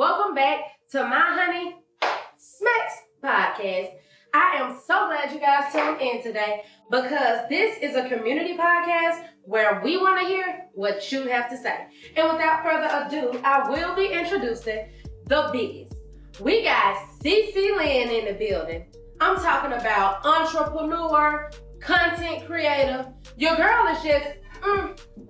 Welcome back to My HoneySmacks podcast. I am so glad you guys tuned in today because this is a community podcast where we want to hear what you have to say. And without further ado, I will be introducing the biggest. We got Cece Lynn in the building. I'm talking about entrepreneur, content creator. Your girl is just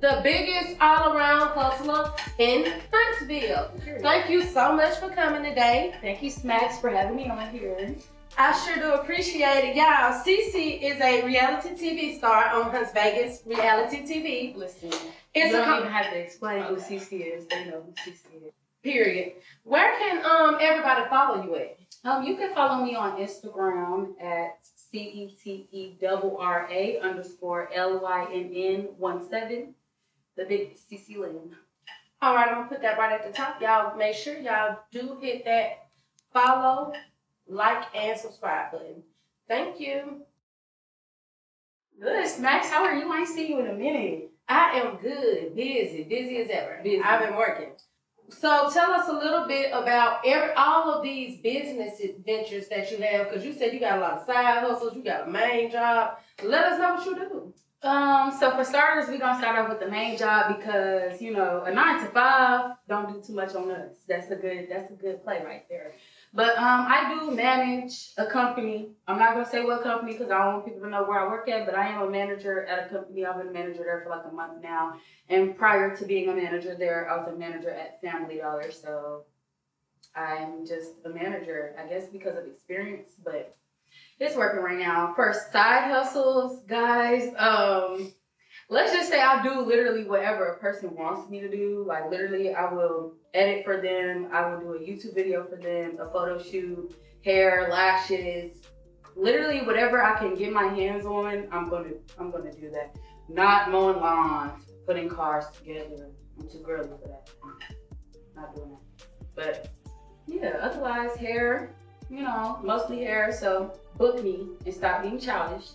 the biggest all-around hustler in Huntsville. Thank you so much for coming today. Thank you, Smacks, for having me on here. I sure do appreciate it. Y'all, Cece is a reality TV star on Hunts Vegas Reality TV. Listen, you don't even have to explain who Cece is. They know who Cece is. Period. Where can everybody follow you at? You can follow me on Instagram at CETERA_LYNN17. The big Cece Lynn. All right, I'm gonna put that right at the top. Y'all make sure y'all do hit that follow, like, and subscribe button. Thank you. Good, Smacks. How are you? I ain't seen you in a minute. I am good. Busy as ever. I've been working. So tell us a little bit about all of these business ventures that you have, because you said you got a lot of side hustles, you got a main job. Let us know what you do. So for starters, we're gonna start off with the main job because, you know, a 9 to 5 don't do too much on us. That's a good play right there. But I do manage a company. I'm not gonna say what company because I don't want people to know where I work at, but I am a manager at a company. I've been a manager there for like a month now. And prior to being a manager there, I was a manager at Family Dollar. So I'm just a manager, I guess because of experience, but it's working right now. For side hustles, guys, let's just say I do literally whatever a person wants me to do. Like literally, I will edit for them. I will do a YouTube video for them, a photo shoot, hair, lashes, literally whatever I can get my hands on. I'm gonna do that. Not mowing lawns, putting cars together. I'm too girly for that. Not doing that. But yeah, otherwise hair, you know, mostly hair. So book me and stop being childish,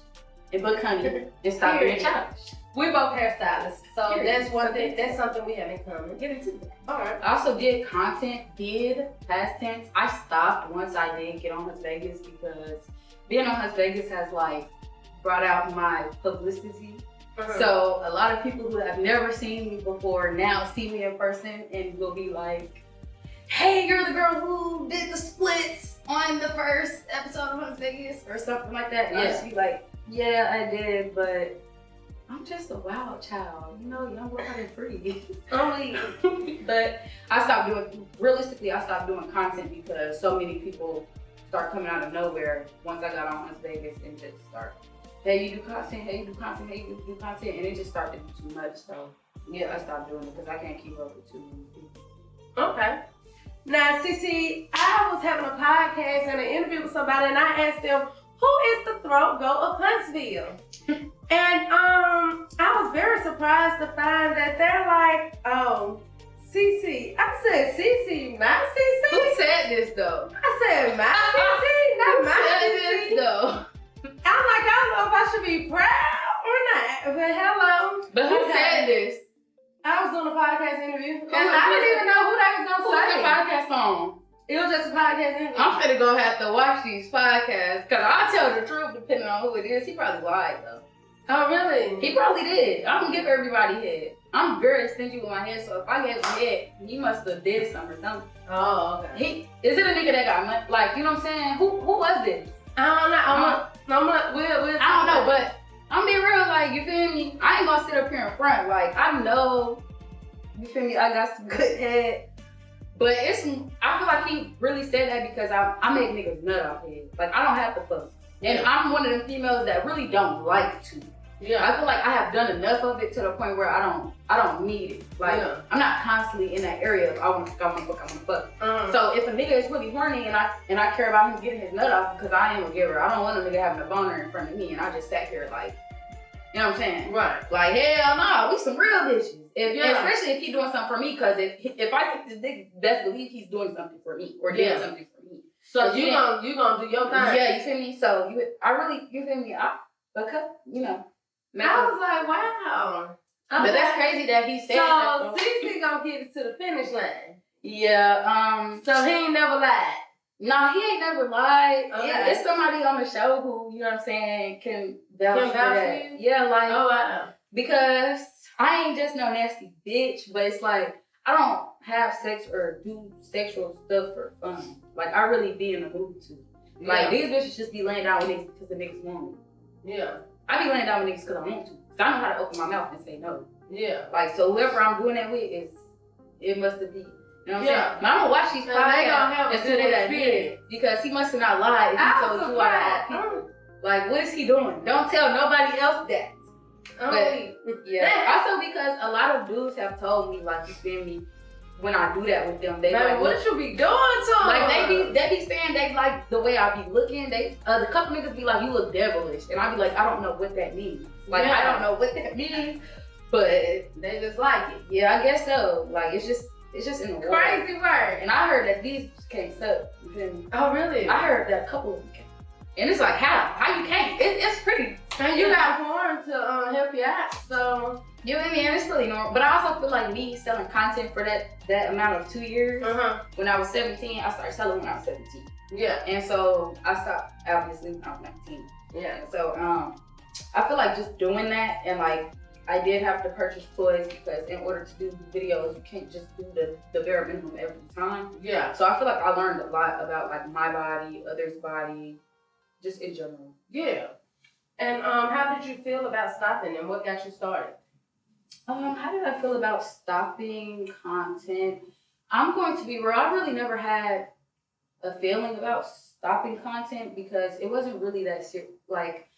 and book Honey and stop being childish. We both hairstylists, so that's one thing. That's something we have in common. Get into that. All right. I also did past tense. I stopped once I did get on Hunts Vegas because being on Hunts Vegas has like brought out my publicity. So a lot of people who have never seen me before now see me in person and will be like, "Hey, you're the girl who did the splits on the first episode of Hunts Vegas," or something like that. And I'll just be like, "Yeah, I did, but I'm just a wild child, you know, young, wild, and free." But I stopped doing content because so many people start coming out of nowhere once I got on Hunts Vegas and just start, "Hey, you do content, hey, you do content, hey, you do content," and it just started to be too much. So yeah, I stopped doing it because I can't keep up with too many people. Okay. Now, Cece, I was having a podcast and an interview with somebody, and I asked them, "Who is the throat goat of Huntsville?" And I was very surprised to find that they're like, "Oh, Cece." I said, "Cece, my Cece?" Who said this though? I said, "My Cece, not my Cece." Though? I'm like, I don't know if I should be proud or not. But hello. But who said this? I was doing a podcast interview, and I didn't even know who they was gonna say. Who was the podcast on? It was just a podcast interview. I'm finna go have to watch these podcasts because I'll tell the truth depending on who it is. He probably lied though. Oh, really? He probably did. I don't give everybody head. I'm very stingy with my head, so if I get head, he must have did something or something. Oh, okay. Is it a nigga that got money? Like, you know what I'm saying? Who was this? I don't know. I don't know, but I'm being real, like, you feel me? I ain't gonna sit up here in front. Like, I know, you feel me? I got some good head. But I feel like he really said that because I make niggas nut off head. Like, I don't have to fuck. And I'm one of them females that really don't like to. Yeah. I feel like I have done enough of it to the point where I don't need it. Like, I'm not constantly in that area of I want to fuck. So if a nigga is really horny and I care about him getting his nut off because I am a giver, I don't want a nigga having a boner in front of me and I just sat here like, you know what I'm saying? Right. Like, hell no, we some real bitches. Especially if he's doing something for me, because if I think this nigga, best believe he's doing something for me or doing something for me. So you gonna do your thing. Yeah, you feel me? So you feel me? You know. I was like, wow. But that's crazy that he said that. So Cece gonna get it to the finish line. Yeah. So he ain't never lied. No, he ain't never lied. Okay. It's somebody on the show who, you know what I'm saying, can vouch for that. For you? Yeah, like, Oh wow. because I ain't just no nasty bitch, but it's like I don't have sex or do sexual stuff for fun. Like I really be in the mood to. Like these bitches just be laying down with niggas because the niggas want me. Yeah. I be laying down with niggas because I want to. Cause I know how to open my mouth and say no. Yeah. Like so whoever I'm doing that with it must have been. You know what I'm saying? But I'm gonna watch these And they gonna have podcasts a good experience. because he must have not lied if he told 2 out of 5 people. Like what is he doing? Don't tell nobody else that. But yeah. Also because a lot of dudes have told me, like, you feel me, when I do that with them, they like, what you be doing to them? Like they be saying they like the way I be looking. The couple niggas be like, you look devilish, and I be like, I don't know what that means. Like I don't know what that means, but they just like it. Yeah, I guess so. Like it's just in the world. Crazy word. And I heard that these can't suck. You feel me? Oh really? I heard that a couple of them can't. And it's like how you can't? It's pretty. And you got porn to help you out, so. You know what I mean? It's really normal. But I also feel like me selling content for that amount of 2 years. When I was 17, I started selling when I was 17. Yeah. And so I stopped obviously when I was 19. Yeah. And so I feel like just doing that, and like I did have to purchase toys because in order to do videos, you can't just do the bare minimum every time. Yeah. So I feel like I learned a lot about like my body, others' body, just in general. Yeah. And how did you feel about stopping, and what got you started? How did I feel about stopping content? I'm going to be real. I really never had a feeling about stopping content because it wasn't really that serious. Like,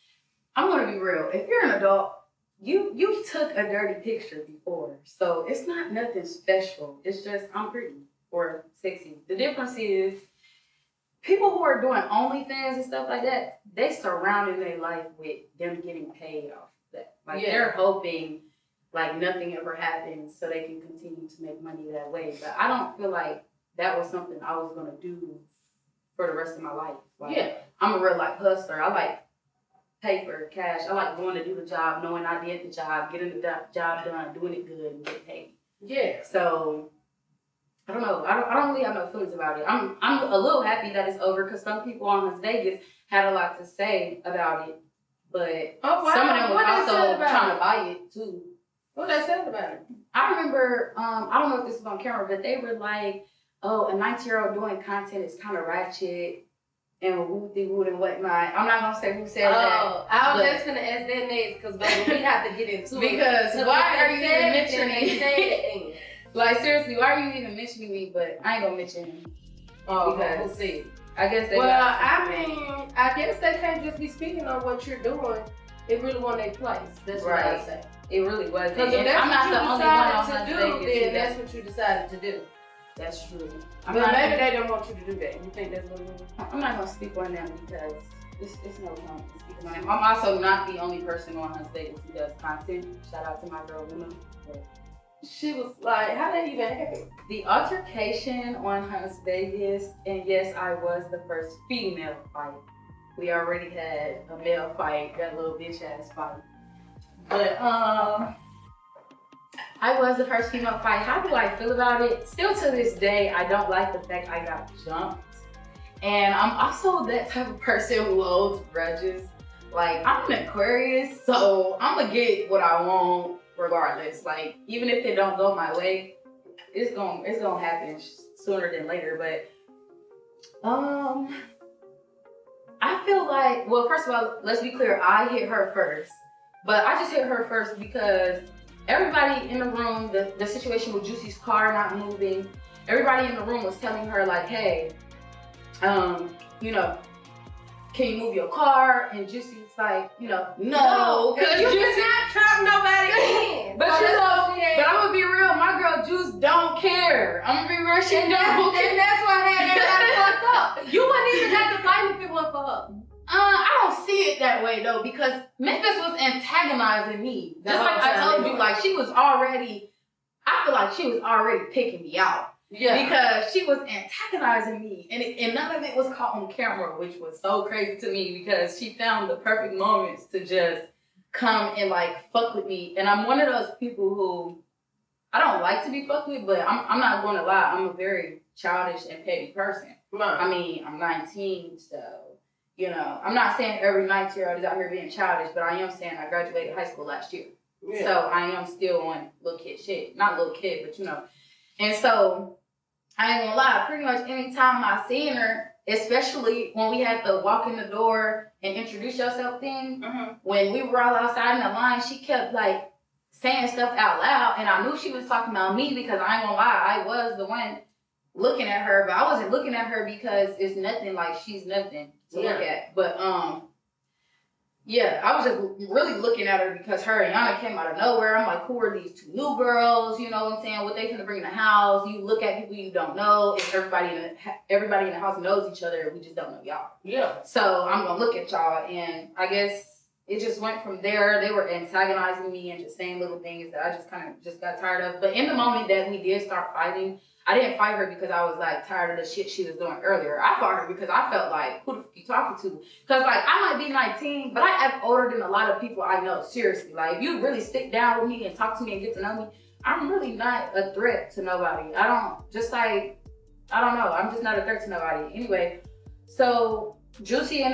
I'm going to be real. If you're an adult, you took a dirty picture before, so it's not nothing special. It's just I'm pretty or sexy. The difference is people who are doing OnlyFans and stuff like that, they surrounding their life with them getting paid off that. Like they're hoping like nothing ever happens so they can continue to make money that way. But I don't feel like that was something I was gonna do for the rest of my life. Like, I'm a real life hustler. I like paper, cash. I like going to do the job, knowing I did the job, getting the job done, doing it good, and get paid. Yeah. So I don't know. I don't really have no feelings about it. I'm a little happy that it's over because some people on Las Vegas had a lot to say about it, but some of them was also trying to buy it too. What they said about it? I remember, I don't know if this was on camera, but they were like, oh, a 19-year-old doing content is kind of ratchet and woo-de-woo and whatnot. I'm not going to say who said that. Oh, I was just going to ask that next because, baby, we have to get into it. Because why are you even mentioning me? Like, seriously, why are you even mentioning me? But I ain't going to mention him. Oh, because we'll see. I guess they I guess they can't just be speaking on what you're doing. It really want their place. That's what I say. It really was. Because if that's what you decided to do, then that's what you decided to do. That's true. But maybe they don't want you to do that. You think that's what it is? I'm not going to speak on them because it's no point speaking on them. I'm also not the only person on her stage who does content. Shout out to my girl, Luna. She was like, how did that even happen? The altercation on Hunts Vegas, and yes, I was the first female fight. We already had a male fight, that little bitch ass fight. But I was the first female fight. How do I feel about it? Still to this day, I don't like the fact I got jumped. And I'm also that type of person who holds grudges. Like, I'm an Aquarius, so I'm gonna get what I want regardless. Like, even if it don't go my way, it's gonna happen sooner than later. But I feel like, well, first of all, let's be clear, I hit her first. But I just hit her first because everybody in the room, the situation with Juicy's car not moving, everybody in the room was telling her like, hey, you know, can you move your car? And Juicy's like, you know, no, because you cannot trap nobody in. But you know, but I'm gonna be real, my girl Juice don't care. I'm gonna be real, she don't care. And that's what had everybody fucked up. You wouldn't even have to fight if it wasn't for her. I don't see it that way though, because Memphis was antagonizing me. Just like I told you, like she was already, I feel like she was already picking me out. Yeah. Because she was antagonizing me, and none of it was caught on camera, which was so crazy to me because she found the perfect moments to just come and like fuck with me. And I'm one of those people who I don't like to be fucked with, but I'm not going to lie. I'm a very childish and petty person. Right. I mean, I'm 19, so, you know, I'm not saying every 19-year-old is out here being childish, but I am saying I graduated high school last year. Yeah. So I am still on little kid shit. Not little kid, but you know. And so, I ain't gonna lie, pretty much any time I seen her, especially when we had to walk in the door and introduce yourself thing, when we were all outside in the line, she kept like saying stuff out loud, and I knew she was talking about me because I ain't gonna lie, I was the one looking at her, but I wasn't looking at her because it's nothing, like she's nothing to look at. But yeah, I was just really looking at her because her and Yana came out of nowhere. I'm like, who are these two new girls? You know what I'm saying? What they finna bring in the house? You look at people you don't know. If everybody in the house knows each other, we just don't know y'all. Yeah. So I'm gonna look at y'all, and I guess it just went from there. They were antagonizing me and just saying little things that I just kind of just got tired of. But in the moment that we did start fighting, I didn't fight her because I was like tired of the shit she was doing earlier. I fought her because I felt like, who the fuck you talking to? Because like I might be 19, but I act older than a lot of people I know. Seriously, like if you really sit down with me and talk to me and get to know me, I'm really not a threat to nobody. I don't know. I'm just not a threat to nobody. Anyway, so Juicy and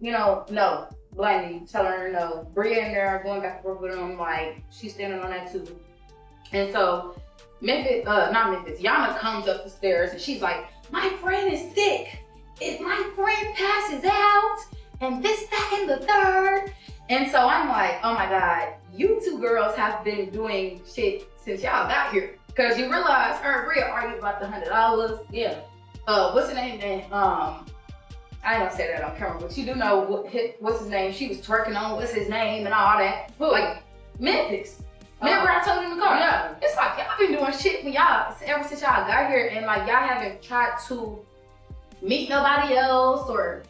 no. Blandy telling her no. Bria in there going back and forth with them, like she's standing on that too. And so Yana comes up the stairs and she's like, my friend is sick. If my friend passes out and this, that, and the third. And so I'm like, oh my God, you two girls have been doing shit since y'all got here. Cause you realize her and Bria argued about the $100. Yeah. What's the name then? I ain't gonna say that on camera, but you do know what's his name. She was twerking on what's his name and all that. Like Memphis. Remember I told you in the car? Yeah. It's like y'all been doing shit for y'all ever since y'all got here, and like y'all haven't tried to meet nobody else, or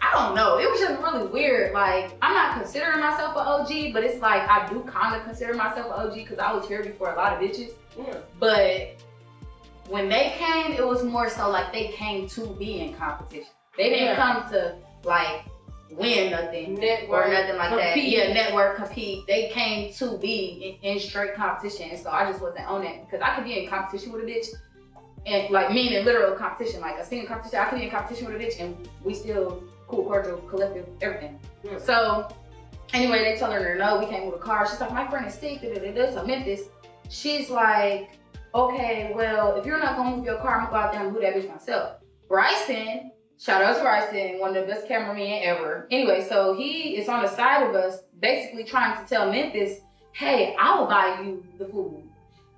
I don't know. It was just really weird. Like I'm not considering myself an OG, but it's like I do kind of consider myself an OG because I was here before a lot of bitches. Yeah. But when they came, it was more so like they came to be in competition. They didn't come to like win nothing network, or nothing like compete. That. Yeah, network, compete. They came to be in straight competition. And so I just wasn't on that because I could be in competition with a bitch and like meaning literal competition, like a singing competition. I could be in competition with a bitch and we still cool, cordial, collective, everything. Yeah. So anyway, they tell her no, we can't move the car. She's like, my friend is sick, so Memphis. She's like, okay, well, if you're not gonna move your car, I'm gonna go out there and move that bitch myself. Bryson, shout out to Bryson, one of the best cameramen ever. Anyway, so he is on the side of us, basically trying to tell Memphis, hey, I will buy you the food.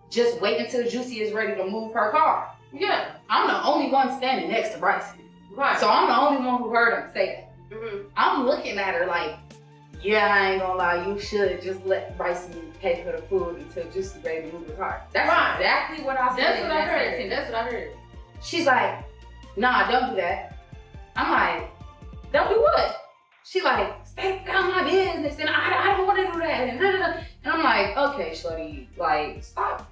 Just wait until Juicy is ready to move her car. Yeah. I'm the only one standing next to Bryson. Right. So I'm the only one who heard him say that. Mm-hmm. I'm looking at her like, yeah, I ain't gonna lie, you should just let Bryson pay for the food until Juicy's ready to move the car. That's exactly what I said. That's what I heard. She's like, nah, don't do that. I'm like, don't do what? She like, stay out of my business and I don't want to do that and da, da, da. And I'm like, okay, shorty, like stop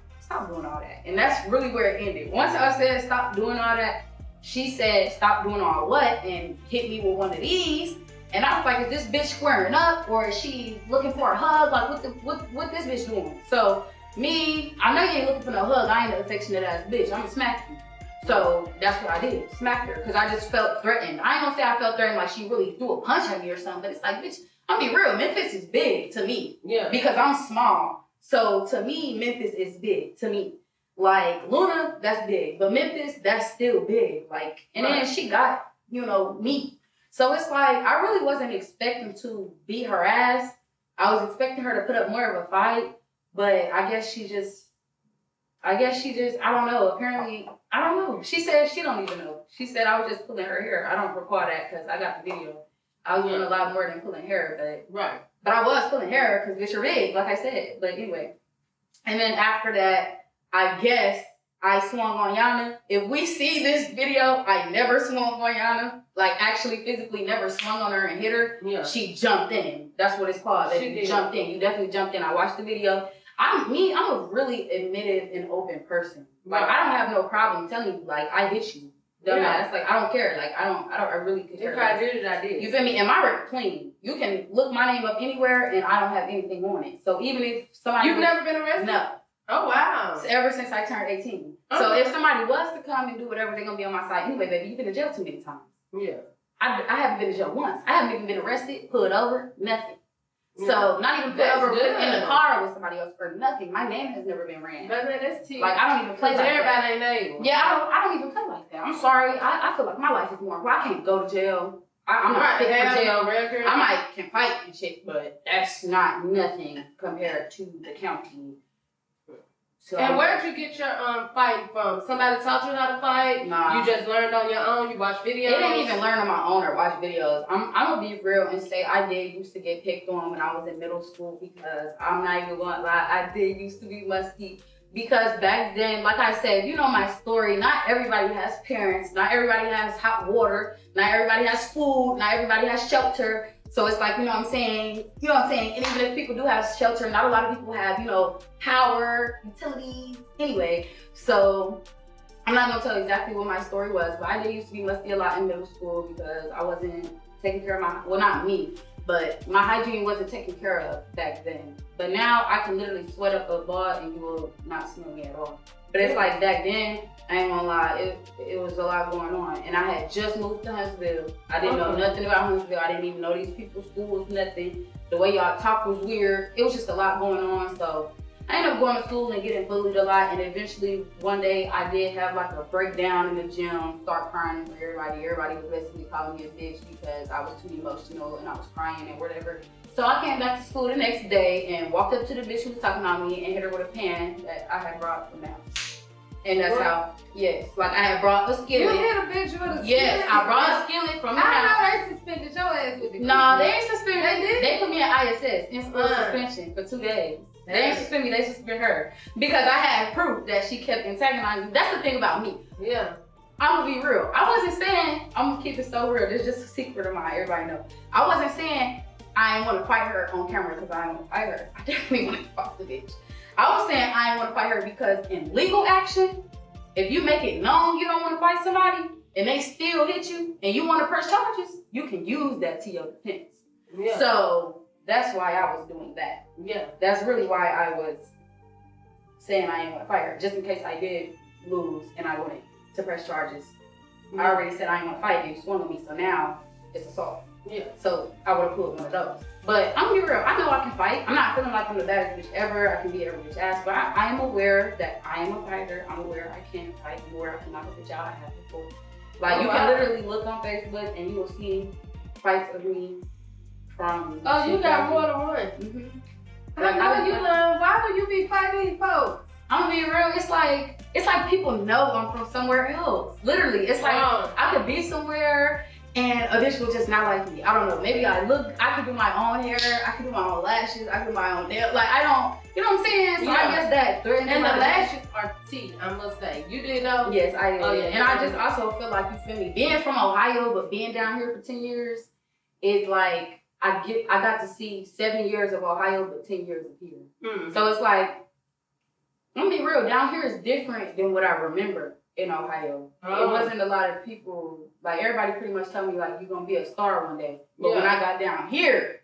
doing all that. And that's really where it ended. Once I said stop doing all that, she said stop doing all what and hit me with one of these. And I was like, is this bitch squaring up or is she looking for a hug? Like what this bitch doing? So me, I know you ain't looking for no hug. I ain't an affectionate ass bitch. I'm gonna smack you. So that's what I did, smacked her, because I just felt threatened. I ain't gonna say I felt threatened like she really threw a punch at me or something, but it's like, bitch, I'll be real, Memphis is big to me. Yeah. Because I'm small. So to me, Memphis is big to me. Like Luna, that's big, but Memphis, that's still big. Like, and then she got, me. So it's like, I really wasn't expecting to beat her ass. I was expecting her to put up more of a fight, but I guess she just, I don't know. Apparently, I don't know. She said she don't even know. She said I was just pulling her hair. I don't recall that because I got the video. I was doing a lot more than pulling hair, but I was pulling hair because bitch, you're big, like I said. But anyway, and then after that, I guess I swung on Yana. If we see this video, I never swung on Yana. Like actually physically never swung on her and hit her. Yeah. She jumped in. That's what it's called. She jumped in. You definitely jumped in. I watched the video. I'm a really admitted and open person. Like I don't have no problem telling you, like I hit you. Dumbass. Like I don't care. Like I really could care. If I did it, I did. You feel me? And my record clean. You can look my name up anywhere and I don't have anything on it. So even if somebody You've never been arrested? No. Oh, wow. So ever since I turned 18. Okay. So if somebody was to come and do whatever, they're going to be on my side. Anyway, baby, you've been to jail too many times. Yeah. I haven't been to jail once. I haven't even been arrested, pulled over, nothing. Yeah. So not even put That's over good. in the car with somebody else or nothing. My name has never been ran. But that's tea. Like I don't even play like everybody that. ain't able. Yeah, I don't even play like that. I'm sorry. I feel like my life is more. I can't go to jail. I'm not fit for jail. Record. I can fight and shit, but that's not nothing compared to the county. So, and where'd you get your fighting from? Somebody taught you how to fight? Nah. You just learned on your own? You watched videos? I didn't even learn on my own or watch videos. I'm gonna be real and say I did used to get picked on when I was in middle school because I'm not even gonna lie, I did used to be musty. Because back then, like I said, you know my story, not everybody has parents, not everybody has hot water, not everybody has food, not everybody has shelter. So it's like, you know what I'm saying? And even if people do have shelter, not a lot of people have, power, utilities. Anyway, so I'm not gonna tell you exactly what my story was, but I did used to be musty a lot in middle school because I wasn't taking care of not me, but my hygiene wasn't taken care of back then. But now I can literally sweat up a ball and you will not smell me at all. But it's like back then, I ain't gonna lie, it was a lot going on. And I had just moved to Huntsville. I didn't know nothing about Huntsville. I didn't even know these people's schools, nothing. The way y'all talk was weird. It was just a lot going on. So I ended up going to school and getting bullied a lot. And eventually one day I did have like a breakdown in the gym, start crying for everybody. Everybody was basically calling me a bitch because I was too emotional and I was crying and whatever. So I came back to school the next day and walked up to the bitch who was talking about me and hit her with a pan that I had brought from the house. And that's how, yes, like I had brought a skillet. You hit a bitch with a skillet? Yes, I brought a skillet from the house. I know they suspended your ass with the No, they ain't suspended. They did? They put me in ISS, in school suspension for 2 days. They ain't suspend me, they suspend her. Because I had proof that she kept antagonizing me. That's the thing about me. Yeah. I'm gonna be real. I wasn't saying, I'm gonna keep it so real. This is just a secret of mine, everybody know. I wasn't saying I didn't want to fight her on camera because I didn't want to fight her. I definitely want to fight the bitch. I was saying I didn't want to fight her because in legal action, if you make it known you don't want to fight somebody and they still hit you and you want to press charges, you can use that to your defense. Yeah. So that's why I was doing that. Yeah. That's really why I was saying I didn't want to fight her, just in case I did lose and I wanted to press charges. I already said I didn't want to fight you, swung on me, so now it's assault. Yeah. So I would have pulled one of those. But I'm gonna be real, I know I can fight. I'm not feeling like I'm the baddest bitch ever. I can beat every bitch ass, but I am aware that I am a fighter. I'm aware I can fight. I'm aware I can knock a bitch out. I have before. Like you can literally look on Facebook and you will see fights of me from. Oh, you got more than one. Mm-hmm. I know you learn. Why would you be fighting these folks? I'm gonna be real. It's like people know I'm from somewhere else. Literally, it's like I could be somewhere. And a bitch will just not like me. I don't know. Maybe I could do my own hair. I could do my own lashes. I could do my own nails. Like, I don't, you know what I'm saying? So I guess that. And the lashes are tea, I must say. You did know? Yes, I did. Oh, yeah. And I just also feel like, you feel me, being from Ohio, but being down here for 10 years, is like, I got to see 7 years of Ohio, but 10 years of here. Mm-hmm. So it's like, I'm gonna be real, down here is different than what I remember in Ohio. It wasn't a lot of people, like everybody pretty much told me like you're gonna be a star one day. But when I got down here,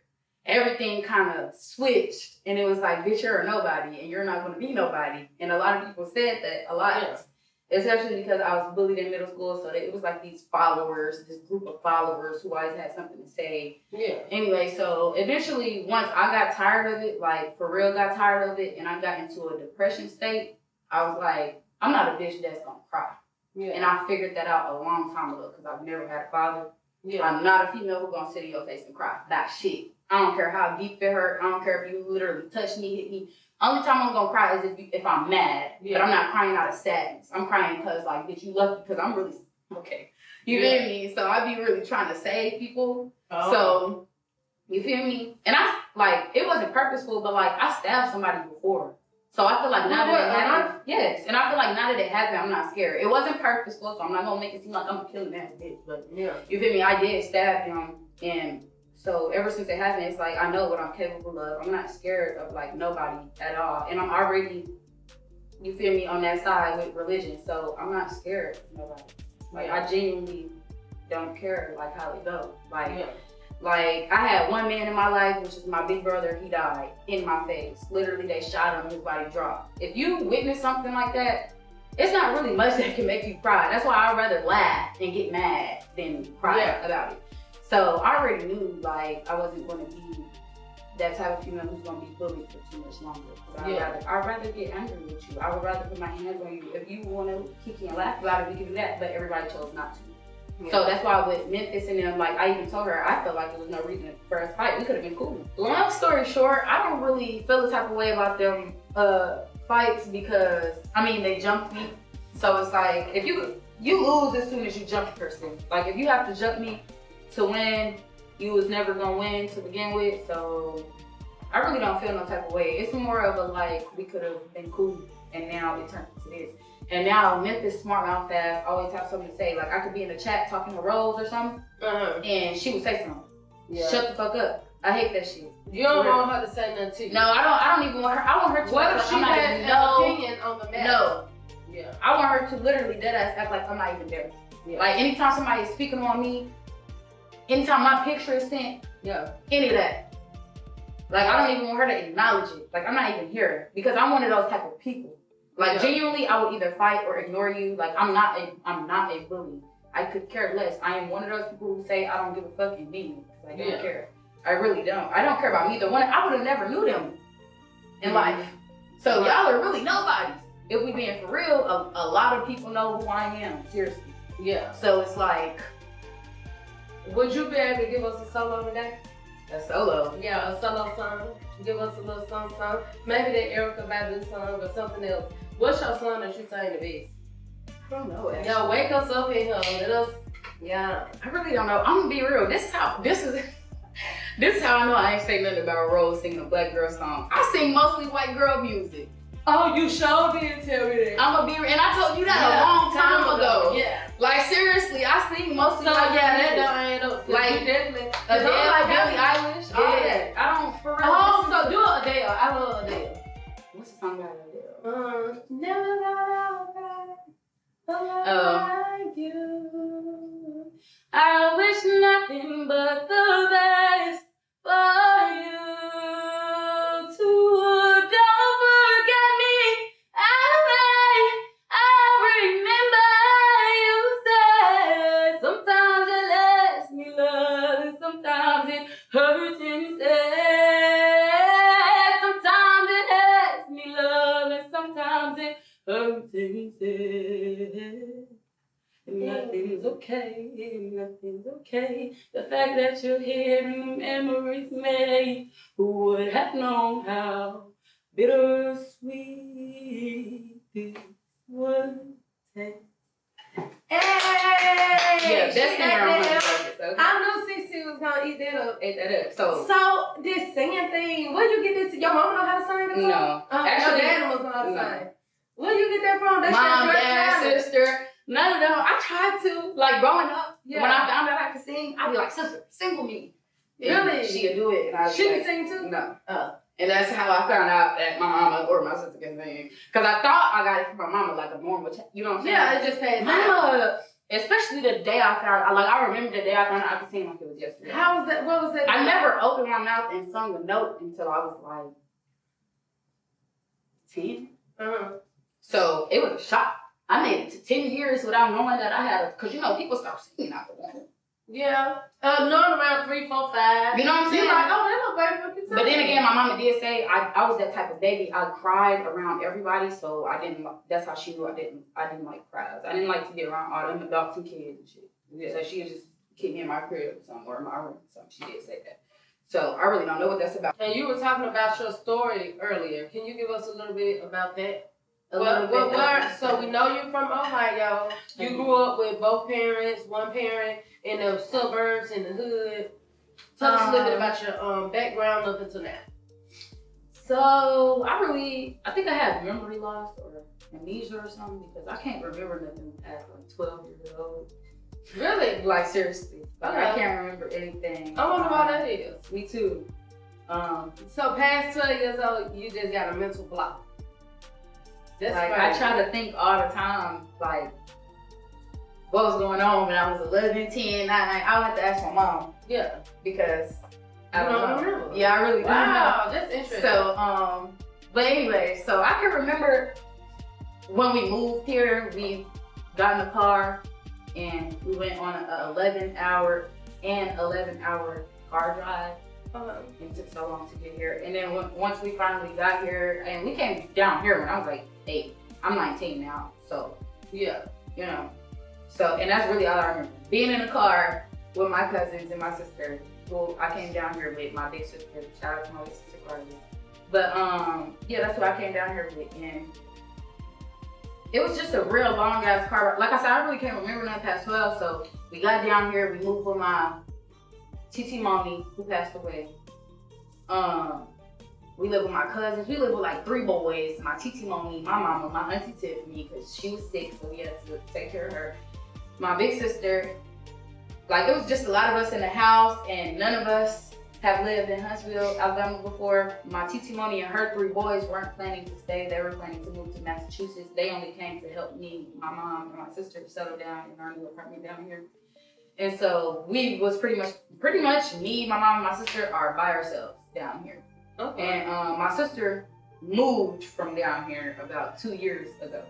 everything kind of switched and it was like, bitch, you're a nobody and you're not gonna be nobody. And a lot of people said that a lot, especially because I was bullied in middle school. So it was like these followers, this group of followers who always had something to say. Yeah. Anyway, so eventually once I got tired of it, like for real got tired of it and I got into a depression state, I was like, I'm not a bitch that's gonna cry. Yeah. And I figured that out a long time ago because I've never had a father. Yeah. I'm not a female who's gonna sit in your face and cry. That shit. I don't care how deep it hurt. I don't care if you literally touch me, hit me. Only time I'm gonna cry is if I'm mad. Yeah. But I'm not crying out of sadness. I'm crying because like, bitch, you lucky because I'm really okay. You feel me? So I be really trying to save people. So you feel me? And I like it wasn't purposeful, but like I stabbed somebody before. So I feel like now that it happened, yes, and I feel like now that it happened, I'm not scared. It wasn't purposeful, so I'm not gonna make it seem like I'm a killing ass bitch. But you feel me? I did stab him, and so ever since it happened, it's like I know what I'm capable of. I'm not scared of like nobody at all, and I'm already, you feel me, on that side with religion. So I'm not scared of nobody. Like I genuinely don't care like how it goes. Like Like, I had one man in my life, which is my big brother. He died in my face. Literally, they shot him, his body dropped. If you witness something like that, it's not really much that can make you cry. That's why I'd rather laugh and get mad than cry about it. So I already knew, like, I wasn't going to be that type of female who's going to be bullied for too much longer. I'd rather get angry with you. I would rather put my hands on you. If you want to kick and laugh about it, we can do that. But everybody chose not to. Yeah. So that's why with Memphis and them, like, I even told her, I felt like there was no reason for us to fight. We could have been cool. Long story short, I don't really feel the type of way about them fights because, I mean, they jumped me. So it's like, if you lose as soon as you jump a person. Like, if you have to jump me to win, you was never gonna win to begin with. So I really don't feel no type of way. It's more of a, like, we could have been cool and now it turned into this. And now Memphis smart mouth fast, always have something to say. Like, I could be in the chat talking to Rose or something, and she would say something. Yeah. Shut the fuck up. I hate that shit. You don't want her to say nothing to you. No, I don't even want her. I want her to. What if she has an opinion on the matter? No. Yeah. I want her to literally deadass act like I'm not even there. Yeah. Like, anytime somebody is speaking on me, anytime my picture is sent, any of that. Like, I don't even want her to acknowledge it. Like, I'm not even here because I'm one of those type of people. Like, genuinely, I would either fight or ignore you. Like, I'm not a bully. I could care less. I am one of those people who say I don't give a fuck and mean it. Like, I don't care. I really don't. I don't care about neither one. I would have never knew them in life. So y'all are really nobodies. If we being for real, a lot of people know who I am. Seriously. Yeah. So it's like, would you be able to give us a solo today? A solo? Yeah, a solo song. Give us a little song. Maybe that Erica Badu song or something else. What's your song that you sang the best? I don't know, actually. Yo, wake us up in here. Let us, I really don't know. I'm gonna be real. This is how I know I ain't saying nothing about Rose singing a black girl song. I sing mostly white girl music. Oh, you sure did tell me that. I'm gonna be, and I told you that a long time ago. Yeah. Like, seriously, I sing mostly white girl that music. don't add up. Like, definitely. Adele, like Billie Eilish, all that. I don't, for real. Oh, so do Adele. I love Adele. What's the song about Adele? Never like you. I wish nothing but the best for you. Don't forget me. I remember you said sometimes it lets me love, and sometimes it hurts instead. Sometimes it lets me love, and sometimes it hurts instead. Nothing's okay, nothing's okay. The fact that you're here and the memories made, who would have known how bittersweet this would taste? Hey! Yeah, that's the okay. I knew Cece was gonna eat that up. Ate that up. So this singing thing, where you get this? Your mom know how to sing? No. Actually, your dad was know how to sing. Where you get that from? That's Mom, your dad, sister. None of them. I tried to. Like, growing up, when I found out I could sing, I'd be like, sister, sing with me. Really? She'd do it. And she can sing too? No. And that's how I found out that my mama or my sister can sing. Because I thought I got it from my mama, like a normal, you know what I'm saying? Yeah, it just passed. Mama, especially the day I found out, like, I remember the day I found out I could sing like it was yesterday. How was that? What was that? I never opened my mouth and sung a note until I was like 10. So it was a shock. I made it to 10 years without knowing that I had because, you know, people start singing out the womb. Yeah. Knowing around 3, 4, 5. You know what I'm saying? You're like, oh, that little baby. But then again, my mama did say I was that type of baby. I cried around everybody, so I didn't. That's how she knew I didn't like crowds. I didn't like to be around all them adults and kids and shit. Yeah. So she would just keep me in my crib or something, or in my room or something. She did say that. So I really don't know what that's about. And you were talking about your story earlier. Can you give us a little bit about that? So we know you're from Ohio. You grew up with both parents, one parent in the suburbs, in the hood. Tell us a little bit about your background up until now. So I think I had memory loss or amnesia or something because I can't remember nothing past like 12 years old. Really? Like, seriously. Like, I can't remember anything. I wonder why that is. Me too. So past 12 years old, you just got a mental block. That's like, I try to think all the time, like, what was going on when I was 11, 10, 9. I'll have to ask my mom. Yeah. Because I don't know. remember. Yeah, I really don't know. Wow, that's interesting. So, but anyway, so I can remember when we moved here, we got in the car and we went on an 11-hour car drive. It took so long to get here. And then once we finally got here, and we came down here when I was like 8. I'm 19 now, so yeah, you know. So, and that's really all I remember. Being in the car with my cousins and my sister, who I came down here with, my big sister. Shout out to my big sister, Carly. But yeah, that's what I came down here with. And it was just a real long ass car ride. Like I said, I really can't remember nothing past 12. So we got down here, we moved with my Cece Lynn, who passed away. We lived with my cousins. We lived with like 3 boys. My Cece Lynn, my mama, my auntie Tiffany, because she was sick, so we had to take care of her. My big sister. Like, it was just a lot of us in the house, and none of us have lived in Huntsville, Alabama before. My Cece Lynn and her 3 boys weren't planning to stay. They were planning to move to Massachusetts. They only came to help me, my mom, and my sister settle down in our new apartment down here. And so we was pretty much me, my mom, and my sister are by ourselves down here. Okay. And my sister moved from down here about 2 years ago.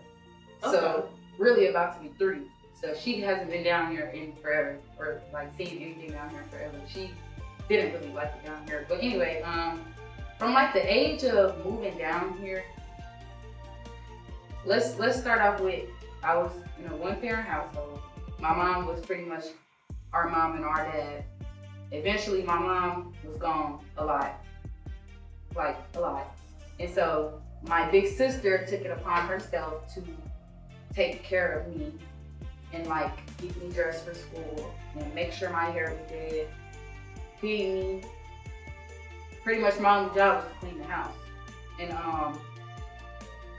Okay. So really about to be 3. So she hasn't been down here in forever, or like seen anything down here forever. She didn't really like it down here. But anyway, from like the age of moving down here, let's start off with, I was in a 1-parent household. My mom was pretty much our mom and our dad. Eventually my mom was gone a lot. And so my big sister took it upon herself to take care of me and like keep me dressed for school and make sure my hair was good, feed me. Pretty much my only job was to clean the house. And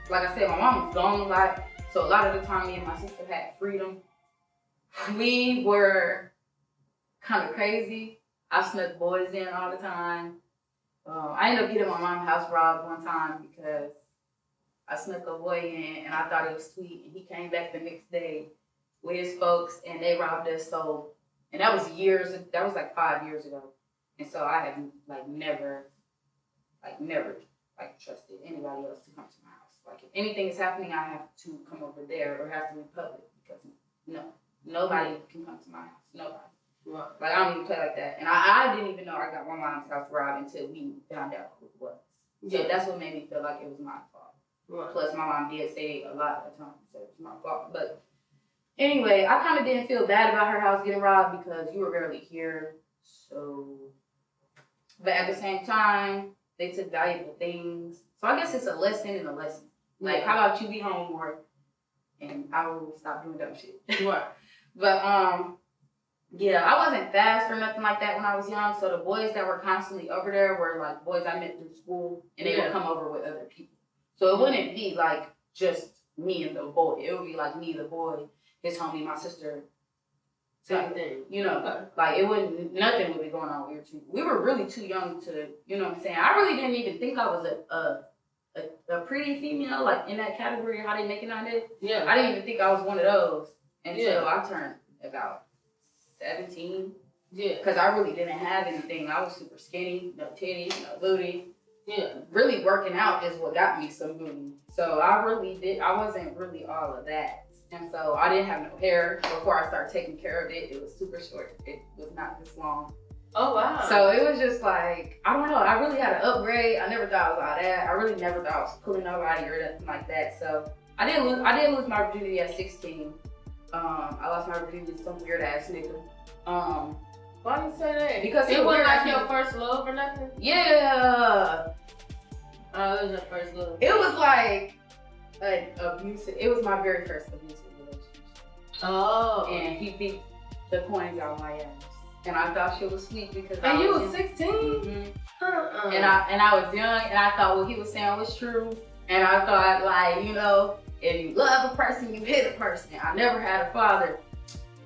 like I said, my mom was gone a lot, so a lot of the time me and my sister had freedom. We were kind of crazy. I snuck boys in all the time. I ended up getting my mom's house robbed one time because I snuck a boy in and I thought it was sweet, and he came back the next day with his folks and they robbed us. So, and that was like 5 years ago. And so I had never trusted anybody else to come to my house. Like, if anything is happening, I have to come over there or have to be public, because nobody can come to my house. Nobody. Right. Like, I don't even play like that. And I didn't even know I got my mom's house robbed until we found out who it was. So that's what made me feel like it was my fault. Right. Plus, my mom did say a lot of the time, so it was my fault. But anyway, I kind of didn't feel bad about her house getting robbed because you were rarely here. So, but at the same time, they took valuable things. So I guess it's a lesson in a lesson. Like, how about you be home more and I will stop doing dumb shit. Right. But yeah, I wasn't fast or nothing like that when I was young. So the boys that were constantly over there were like boys I met through school, and they would come over with other people. So it wouldn't be like just me and the boy. It would be like me, the boy, his homie, my sister. Same thing. You know, like nothing would be going on. We were really too young to, you know what I'm saying? I really didn't even think I was a pretty female, like in that category, how they make it on it. Yeah. I didn't even think I was one of those until I turned about 17. Yeah. Because I really didn't have anything. I was super skinny, no titties, no booty. Yeah. Really working out is what got me some booty. So I wasn't really all of that. And so I didn't have no hair before I started taking care of it. It was super short. It was not this long. Oh, wow. So it was just like, I don't know. I really had to upgrade. I never thought I was all that. I really never thought I was pulling nobody or nothing like that. So I didn't lose my virginity at 16. I lost my virginity to some weird ass nigga. Why do you say that? Because it wasn't like your first love or nothing? Yeah. Oh, it was your first love. It was like an abusive. It was my very first abusive relationship. Oh. And he beat the coins out of my ass. And I thought she was sweet because and you was 16? Mm-hmm. And I was young, and I thought what he was saying was true. And I thought, like, you know, if you love a person, you hit a person. I never had a father.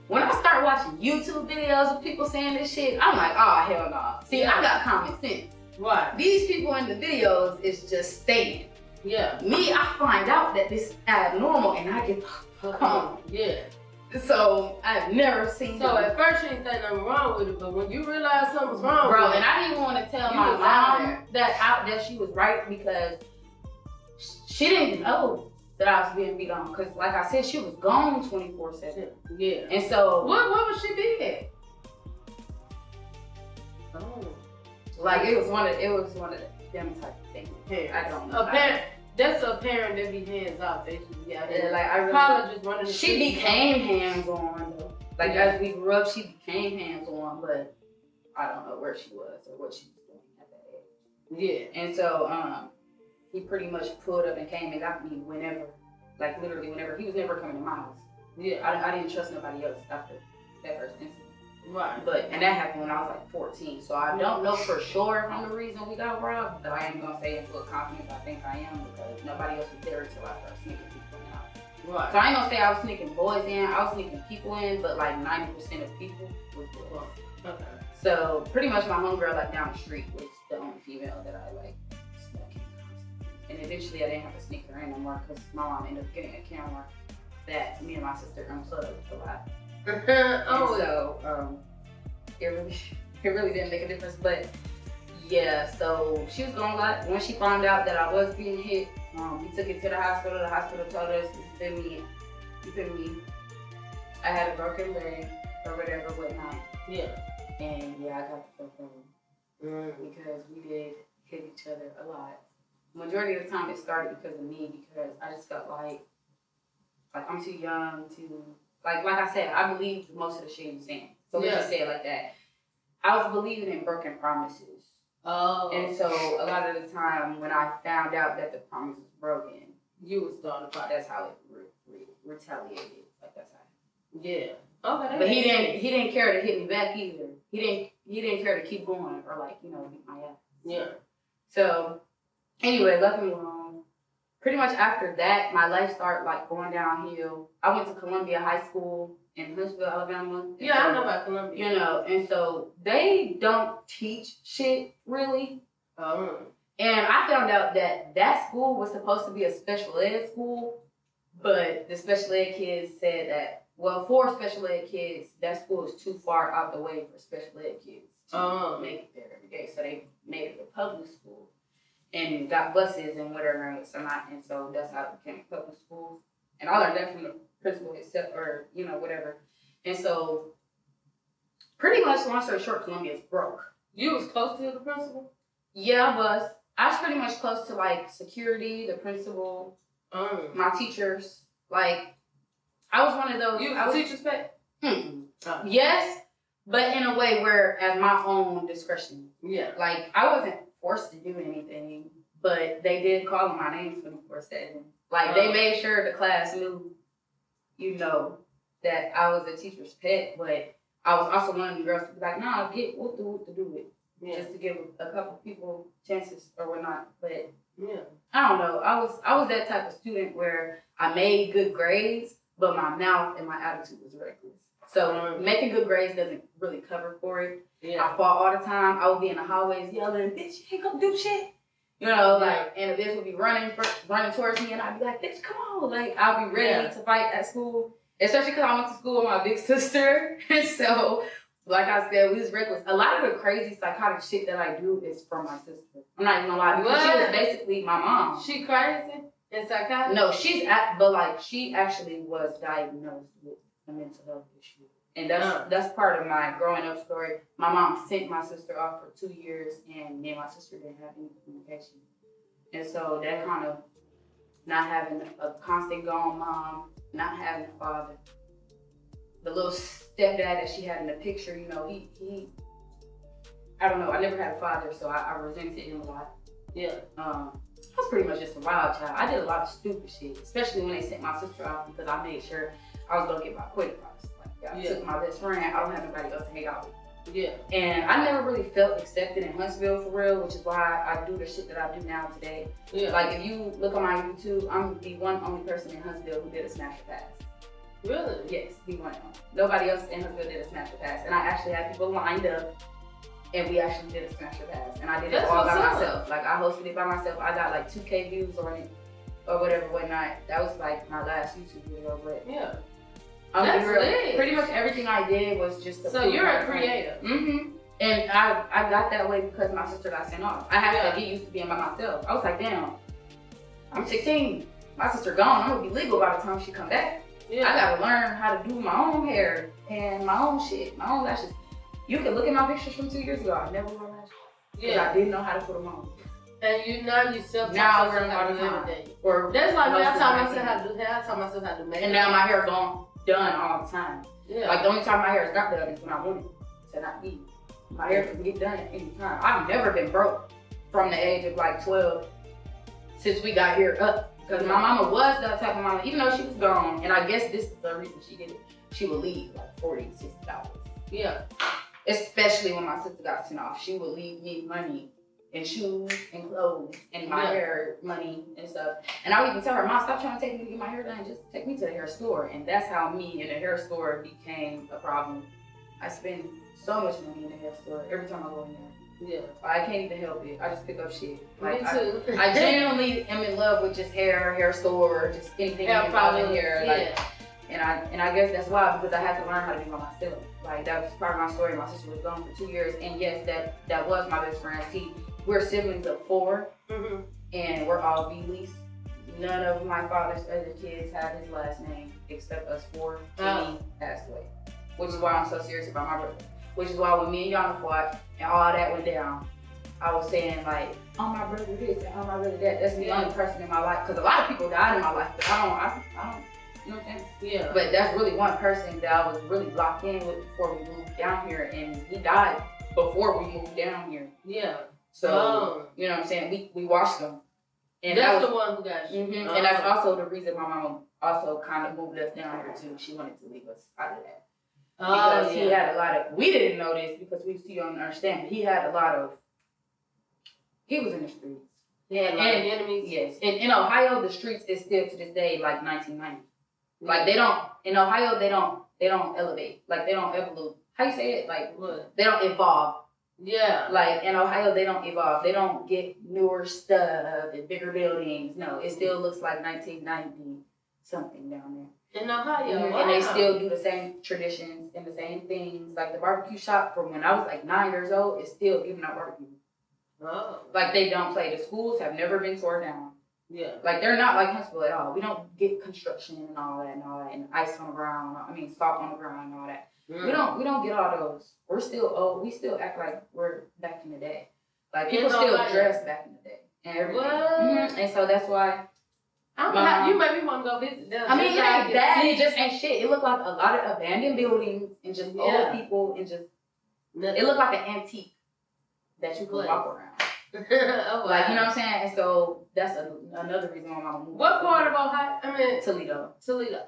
When I start watching YouTube videos of people saying this shit, I'm like, oh, hell no. See, I got common sense. Right. These people in the videos is just staying. Yeah. Me, I find out that this is abnormal, and I get the fuck home. Yeah. So I've never seen So them. at first you didn't think nothing wrong with it, but when you realized something was wrong Bro, with and I didn't even want to tell You my was out mom that she was right because she didn't know that I was being beat on. Because like I said, she was gone 24/7. Yeah. And so What was she being? Oh. like it was one of them type of things. Parents. I don't know. A parent. That's a parent that be hands off. They should be out Yeah, there. like I really Probably just wanted to she see became hands on though. Like Yeah. as we grew up, she became hands on, but I don't know where she was or what she was doing at that age. Yeah. And so he pretty much pulled up and came and got me whenever, like literally whenever. He was never coming to my house. Yeah. I didn't trust nobody else after that first incident. Right. And that happened when I was like 14. So I don't know for sure if I'm the reason we got robbed, but I ain't gonna say in full confidence I think I am because nobody else was there until I started sneaking people in out. Right. So I ain't gonna say I was sneaking boys in, I was sneaking people in, but like 90% of people was boys. Okay. So pretty much my homegirl like down the street was the only female that I like snuck in. And eventually I didn't have to sneak her in no more because my mom ended up getting a camera that me and my sister unplugged a lot. Oh. And so it really didn't make a difference. But yeah, so she was going a lot. When she found out that I was being hit, we took it to the hospital. The hospital told us, you feel me? I had a broken leg or whatever, whatnot. Yeah. And yeah, I got the fuck home because we did hit each other a lot. Majority of the time it started because of me because I just felt like I'm too young to like I said, I believed most of the shit he was saying. So let's just say it like that. I was believing in broken promises. Oh. And so a lot of the time when I found out that the promise was broken, You was starting to fight. that's how it retaliated. Like that's how. Yeah. Okay. But he didn't care to hit me back either. He didn't care to keep going or like, beat my ass. Yeah. So anyway, left me alone. Pretty much after that, my life started like going downhill. I went to Columbia High School in Huntsville, Alabama. Yeah, I know about Columbia. And so they don't teach shit really. Oh. And I found out that school was supposed to be a special ed school, but the special ed kids said that, well, for special ed kids, that school is too far out the way for special ed kids to make it there every day. So they made it a public school and got buses and whatever. And so that's how it became a public school. And I learned that from the principal itself, or whatever. And so pretty much, long story short, Columbia's broke. You was close to the principal? Yeah, I was. I was pretty much close to like security, the principal, my teachers. Like, I was one of those. You was a teacher's pet? Yes, but in a way where at my own discretion. Yeah. Like, I wasn't forced to do anything, but they did call my name 24/7. Like, they made sure the class knew, that I was a teacher's pet, but I was also one of the girls to be like, nah, we'll do it. Yeah. Just to give a couple people chances or whatnot. But yeah, I don't know. I was that type of student where I made good grades, but my mouth and my attitude was reckless. So making good grades doesn't really cover for it. Yeah. I fought all the time. I would be in the hallways yelling, bitch, you ain't gonna do shit. And the bitch would be running towards me, and I'd be like, bitch, come on. Like, I'll be ready to fight at school, especially because I went to school with my big sister. And so, like I said, we was reckless. A lot of the crazy psychotic shit that I do is from my sister. I'm not even gonna lie, because she was basically my mom. She crazy and psychotic? No, she actually was diagnosed with a mental health issue. And that's part of my growing up story. My mom sent my sister off for 2 years, and me and my sister didn't have any communication. And so that kind of not having a constant gone mom, not having a father. The little stepdad that she had in the picture, he I don't know, I never had a father, so I resented him a lot. Yeah. I was pretty much just a wild child. I did a lot of stupid shit, especially when they sent my sister off because I made sure I was gonna get my quick price. I took my best friend. I don't have nobody else to hang out with. Yeah. And I never really felt accepted in Huntsville for real, which is why I do the shit that I do now today. Yeah. Like, if you look on my YouTube, I'm the only person in Huntsville who did a smash or pass. Really? Yes, the one. Nobody else in Huntsville did a smash or pass. And I actually had people lined up, and we actually did a smash or pass. And I did it all by myself. Like, I hosted it by myself. I got like 2K views on it, or whatever, whatnot. That was like my last YouTube video, but yeah. That's lit. Pretty much everything I did was just to So you're a creator. Mm-hmm. And I got that way because my sister got sent off. I had to get used to being by myself. I was like, damn, I'm 16. My sister gone. I'm gonna be legal by the time she come back. Yeah. I gotta learn how to do my own hair and my own shit, my own lashes. You can look at my pictures from 2 years ago. I never wore lashes. Yeah. I didn't know how to put them on. And you self now I learn all the time. Or that's like when I taught myself how to do hair. I taught myself how to make. And now my hair done all the time. Yeah. Like the only time my hair is not done is when I want it to not be. My hair can get done at any time. I've never been broke from the age of like 12 since we got here up. Because my mama was that type of mama, even though she was gone. And I guess this is the reason she did it. She would leave like $40, $60. Yeah. Especially when my sister got sent off. She would leave me money and shoes and clothes and my hair money and stuff. And I would even tell her, Mom, stop trying to take me to get my hair done. Just take me to the hair store. And that's how me and the hair store became a problem. I spend so much money in the hair store every time I go in there. Yeah. I can't even help it. I just pick up shit. Like, me too. I genuinely am in love with just hair store, just anything involving hair. Like, and I guess that's why, because I had to learn how to do it myself. Like, that was part of my story. My sister was gone for 2 years. And yes, that was my best friend. See, we're siblings of 4, and we're all B-lease. None of my father's other kids have his last name except us 4. And he passed away. Which is why I'm so serious about my brother. Which is why when me and Yana fought and all that went down, I was saying like, oh my brother this and oh my brother that. That's the only person in my life. Because a lot of people died in my life, but I don't, you know what I'm saying? Yeah. But that's really one person that I was really locked in with before we moved down here, and he died before we moved down here. Yeah. So, you know what I'm saying? We watched them. And that's the one who got you. Mm-hmm. And that's also the reason my mama also kind of moved us down here too. She wanted to leave us out of that. Because he had a lot of, we didn't know this because we still don't understand, but he had a lot of, he was in the streets. He had a lot of enemies. Yes. And in Ohio, the streets is still to this day like 1990. Like they don't, in Ohio, they don't elevate. Like they don't evolve. How you say it? Like what? They don't evolve. Yeah. Like in Ohio, they don't evolve. They don't get newer stuff and bigger buildings. No, it still looks like 1990 something down there. In Ohio. Wow. And they still do the same traditions and the same things. Like the barbecue shop from when I was like 9 years old is still giving out barbecue. Oh. Like they don't play. The schools have never been torn down. Yeah. Like they're not like Huntsville at all. We don't get construction and all that and ice on the ground. I mean salt on the ground and all that. Mm. We don't get all those. We're still old. We still act like we're back in the day. Like people still dress back in the day and everything. Mm-hmm. And so that's why. You made me want to go visit them. I mean, it ain't that. It just ain't shit. It looked like a lot of abandoned buildings and just old people and just. It looked like an antique that you could walk around. Oh, wow. Like, you know what I'm saying? And so that's another reason why I'm moving. What part of Ohio? I mean, Toledo.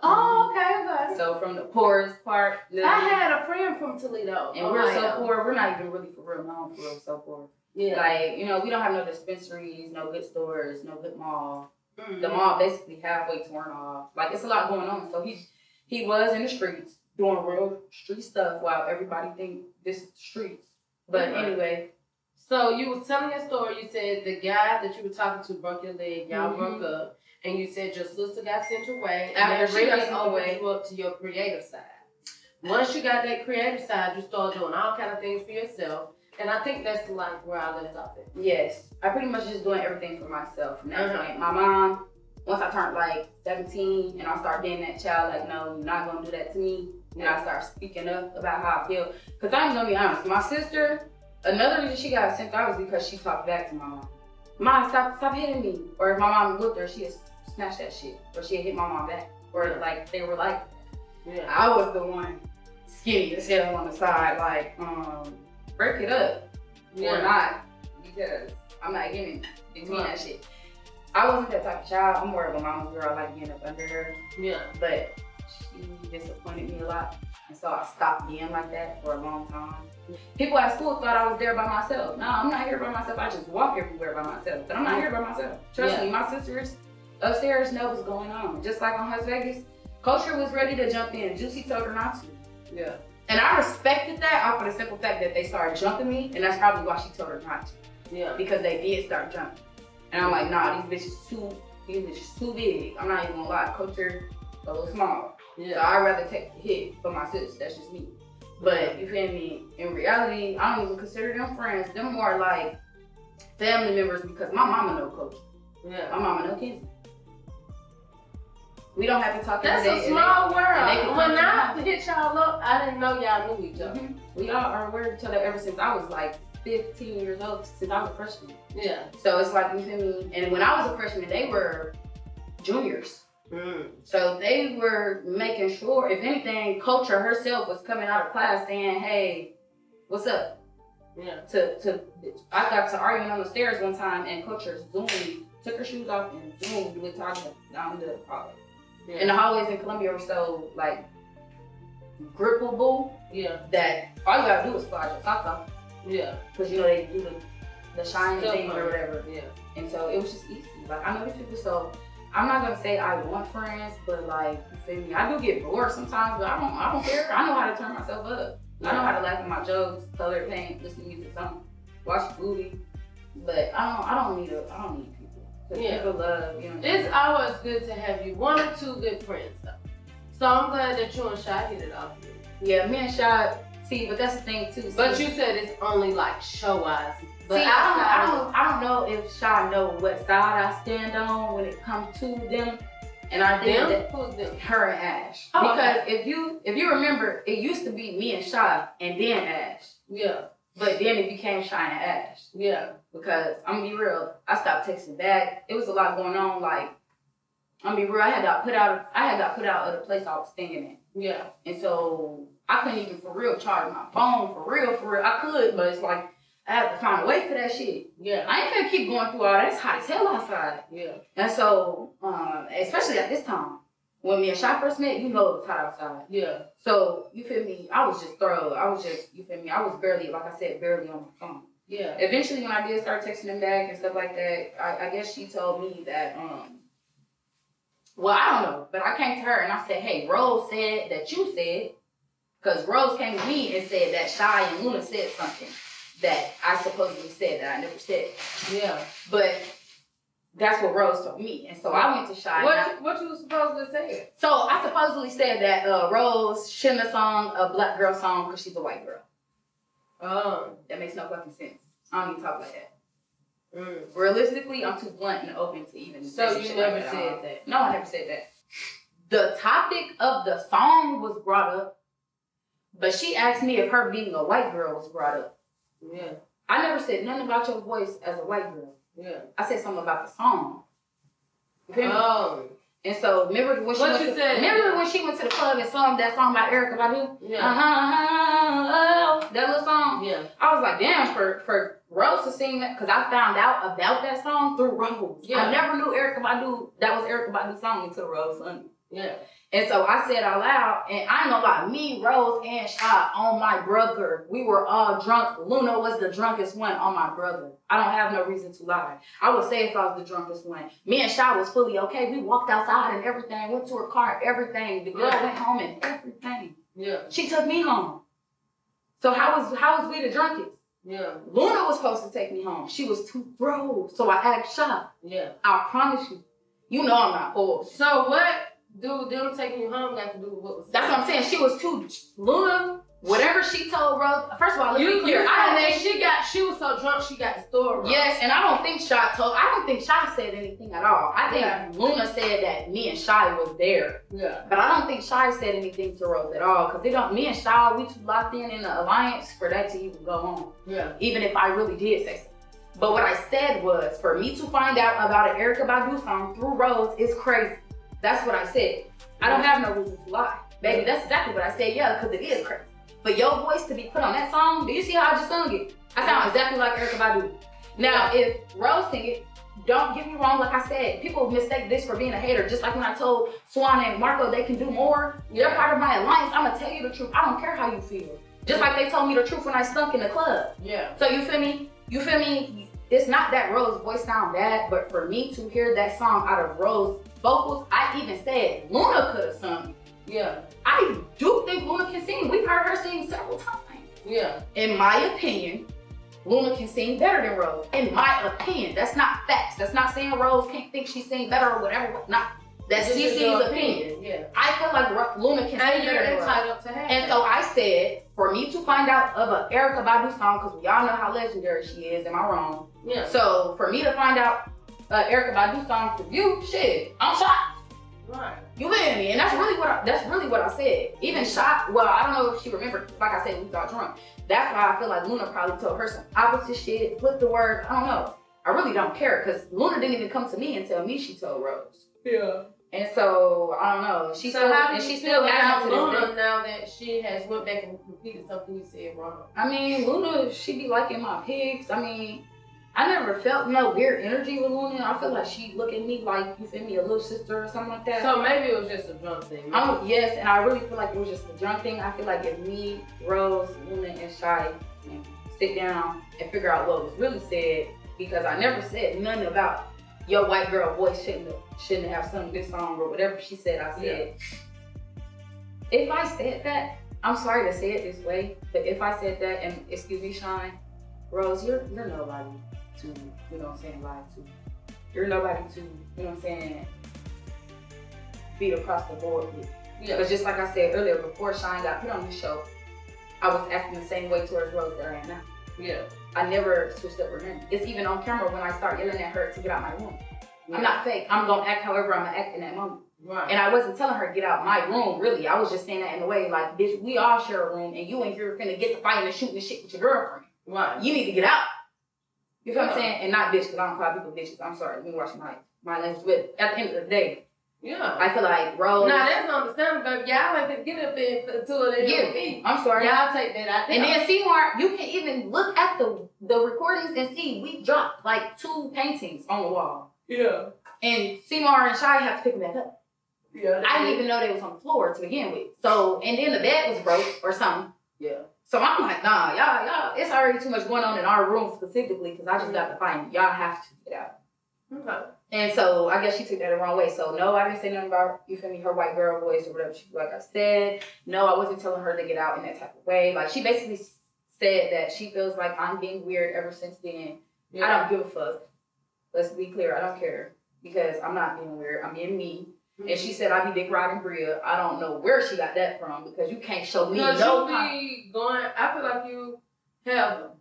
Oh, okay. So from the poorest part. I had a friend from Toledo. And we're so poor. We're not even really for real known for. We're so poor. Yeah. Like, you know, we don't have no dispensaries, no good stores, no good mall. Mm-hmm. The mall basically halfway torn off. Like, it's a lot going on. So he was in the streets doing real street stuff while everybody think this is the streets. But anyway. So you was telling your story. You said the guy that you were talking to broke your leg. Y'all broke up. And you said your sister got sent away. After she got sent away, you up to your creative side. Once you got that creative side, you started doing all kind of things for yourself. And I think that's like where I left off at. Yes. I pretty much just doing everything for myself from that point. My mom, once I turned like 17 and I started being that child, like, no, you're not going to do that to me. And I started speaking up about how I feel. Because I'm going to be honest, my sister, another reason she got sent out was because she talked back to my mom. Mom, stop hitting me. Or if my mom whipped her, she'd snatch that shit. Or she'd hit my mom back. Or like, they were like, I was the one skinny as hell on the side, like, break it up or not, because I'm not getting between that shit. I wasn't that type of child. I'm more of a mama's girl. I like being up under her. Yeah. But she disappointed me a lot. And so I stopped being like that for a long time. People at school thought I was there by myself. No, I'm not here by myself. I just walk everywhere by myself. But I'm not here by myself. Trust me, my sisters upstairs know what's going on. Just like on Las Vegas, Culture was ready to jump in. Juicy told her not to. Yeah. And I respected that off of the simple fact that they started jumping me, and that's probably why she told her not to. Yeah. Because they did start jumping. And I'm like, nah, these bitches too big. I'm not even gonna lie, Culture a little small. So I'd rather take the hit for my sis. That's just me. But you feel me? In reality, I don't even consider them friends. Them more like family members because my mama know Coach. Yeah. My mama know Kenzie. We don't have to talk That's every day. a small world. When I I hit y'all up, I didn't know y'all knew each other. Mm-hmm. We all are aware of each other ever since I was like 15 years old, since I was a freshman. Yeah. So it's like, you feel me? And when I was a freshman, they were juniors. So they were making sure, if anything, Culture herself was coming out of class saying, hey, what's up? Yeah. I got to arguing on the stairs one time and Culture zoomed, took her shoes off and zoomed with Tasha down the hallway. Yeah. And the hallways in Columbia were so like grippable that all you gotta do is slide your socks off. Yeah. Because you know they do the shiny thing or whatever. Yeah. And so it was just easy. Like I know these people, so I'm not gonna say I want friends, but like you feel me, I do get bored sometimes, but I don't care. I know how to turn myself up. Yeah. I know how to laugh at my jokes, color paint, listen to music, something, watch a movie. But I don't need people. People love, you know. It's always good to have you one or two good friends though. So I'm glad that you and Shy hit it off. Yeah, me and Shy, see, but that's the thing too. But you said it's only like show-wise. But see, I don't know if Shy know what side I stand on when it comes to them. And I think that who's them? Her and Ash. Oh, because okay. if you remember, it used to be me and Shy and then Ash. Yeah. But then it became Shy and Ash. Yeah. Because I'm gonna be real, I stopped texting back. It was a lot going on. Like, I'm gonna be real, I had got put out of the place I was staying in. Yeah. And so I couldn't even for real charge my phone for real. I could, but it's like I had to find a way for that shit. Yeah. I ain't gonna keep going through all that. It's hot as hell outside. Yeah. And so, especially at this time, when me and Shy first met, you know it was hot outside. Yeah. So, you feel me? I was just thorough. You feel me? I was barely, like I said, barely on my phone. Yeah. Eventually, when I did start texting them back and stuff like that, I guess she told me that, well, I don't know, but I came to her and I said, hey, Rose said that you said, because Rose came to me and said that Shy and Luna said something that I supposedly said that I never said. Yeah. But that's what Rose told me. And so I went to Shy. What you supposed to say? So I supposedly said that Rose shouldn't have sung a black girl song because she's a white girl. Oh. That makes no fucking sense. I don't even talk like that. Realistically, I'm too blunt and open to even. So you never said that? No, I never said that. The topic of the song was brought up, but she asked me if her being a white girl was brought up. Yeah. I never said nothing about your voice as a white girl. Yeah. I said something about the song. Oh. And so remember when she went to the club and sung that song by Erykah Badu? Yeah. That little song? Yeah. I was like, damn, for Rose to sing that, because I found out about that song through Rose. Yeah. I never knew Erykah Badu, that was Erykah Badu's song until Rose sung it. Yeah. And so I said out loud, and I ain't gonna lie, me, Rose, and Shy on my brother, we were all drunk. Luna was the drunkest one on my brother. I don't have no reason to lie. I would say if I was the drunkest one. Me and Shy was fully okay. We walked outside and everything, went to her car, everything. The girl went home and everything. Yeah. She took me home. So how was we the drunkest? Yeah. Luna was supposed to take me home. She was too thrown. So I asked Shy. Yeah. I promise you. You know I'm not old. So what do them taking you home got to do with what was That's what I'm saying. She was too Luna. Whatever she told Rose. First of all, let's be clear. She was so drunk she got the story wrong. Yes, and I don't think Shy said anything at all. I think Luna said that me and Shy was there. Yeah. But I don't think Shy said anything to Rose at all. Because me and Shy, we too locked in the alliance for that to even go on. Yeah. Even if I really did say something. But what I said was, for me to find out about an Erykah Badu song through Rose is crazy. That's what I said. I don't have no reason to lie. Baby, that's exactly what I said, because it is crazy. For your voice to be put on that song, do you see how I just sung it? I sound exactly like Erykah Badu. Now, if Rose sing it, don't get me wrong, like I said, people mistake this for being a hater. Just like when I told Swan and Marco they can do more. They're part of my alliance. I'm going to tell you the truth. I don't care how you feel. Just like they told me the truth when I stunk in the club. Yeah. So you feel me? It's not that Rose's voice sound bad, but for me to hear that song out of Rose's vocals, I even said Luna could have sung. Yeah. I do think Luna can sing. We've heard her sing several times. Yeah. In my opinion, Luna can sing better than Rose. In my opinion, that's not facts. That's not saying Rose can't think she sing better or whatever. That's This is Cece's your opinion. Yeah. I feel like Luna can say And you're better than Rose. entitled to have And it. so I said, for me to find out of an Erykah Badu song, because we all know how legendary she is, am I wrong? Yeah. So for me to find out Erykah Badu song for you, shit, I'm shocked. Right. You feel me? And that's really what I said. Even shocked. Well, I don't know if she remembered. Like I said, we got drunk. That's why I feel like Luna probably told her some opposite shit, flipped the word. I don't know. I really don't care because Luna didn't even come to me and tell me she told Rose. Yeah. And so I don't know. She still has Luna now that she has went back and repeated something you said wrong. I mean, Luna, she be liking my pics. I mean, I never felt no weird energy with Luna. I feel like she look at me like, you feel me, a little sister or something like that. So maybe it was just a drunk thing. Yes, and I really feel like it was just a drunk thing. I feel like if me, Rose, Luna, and Shy sit down and figure out what was really said, because I never said nothing about your white girl voice shouldn't have sung this song or whatever she said I said. Yeah. If I said that, I'm sorry to say it this way, but if I said that, and excuse me, Shine, Rose, you're nobody to, you know what I'm saying, lie to. You're nobody to, you know what I'm saying, beat across the board with. Yeah. Because just like I said earlier, before Shine got put on the show, I was acting the same way towards Rose that I am now. Yeah. I never switched up her name. It's even on camera when I start yelling at her to get out my room. Yeah. I'm not fake. I'm gonna act however I'm gonna act in that moment. Right. And I wasn't telling her to get out my room, really. I was just saying that in a way like, bitch, we all share a room and you and you're finna get to fighting and shooting and shit with your girlfriend. Right. You need to get out. You feel what I'm saying? And not bitch, because I don't call people bitches. I'm sorry. Let me watch my language. But at the end of the day, yeah, I feel like Rose. Nah, that's understandable, baby. Y'all like to get up into it. Yeah, I'm sorry. Y'all take that out there. And then Seymour, you can even look at the recordings and see we dropped like 2 paintings on the wall. Yeah. And Seymour and Shy have to pick them back up. Yeah. I didn't even know they was on the floor to begin with. So, and then the bed was broke or something. Yeah. So I'm like, nah, y'all, it's already too much going on in our room specifically because I just got to find y'all have to get out. Okay. And so I guess she took that the wrong way. So no, I didn't say nothing about, you feel me, her white girl voice or whatever. Like I said, no, I wasn't telling her to get out in that type of way. Like she basically said that she feels like I'm being weird ever since then. Yeah. I don't give a fuck. Let's be clear, I don't care because I'm not being weird. I'm being me. Mm-hmm. And she said I be dick riding Bria. I don't know where she got that from because you can't show me no going. I feel like you have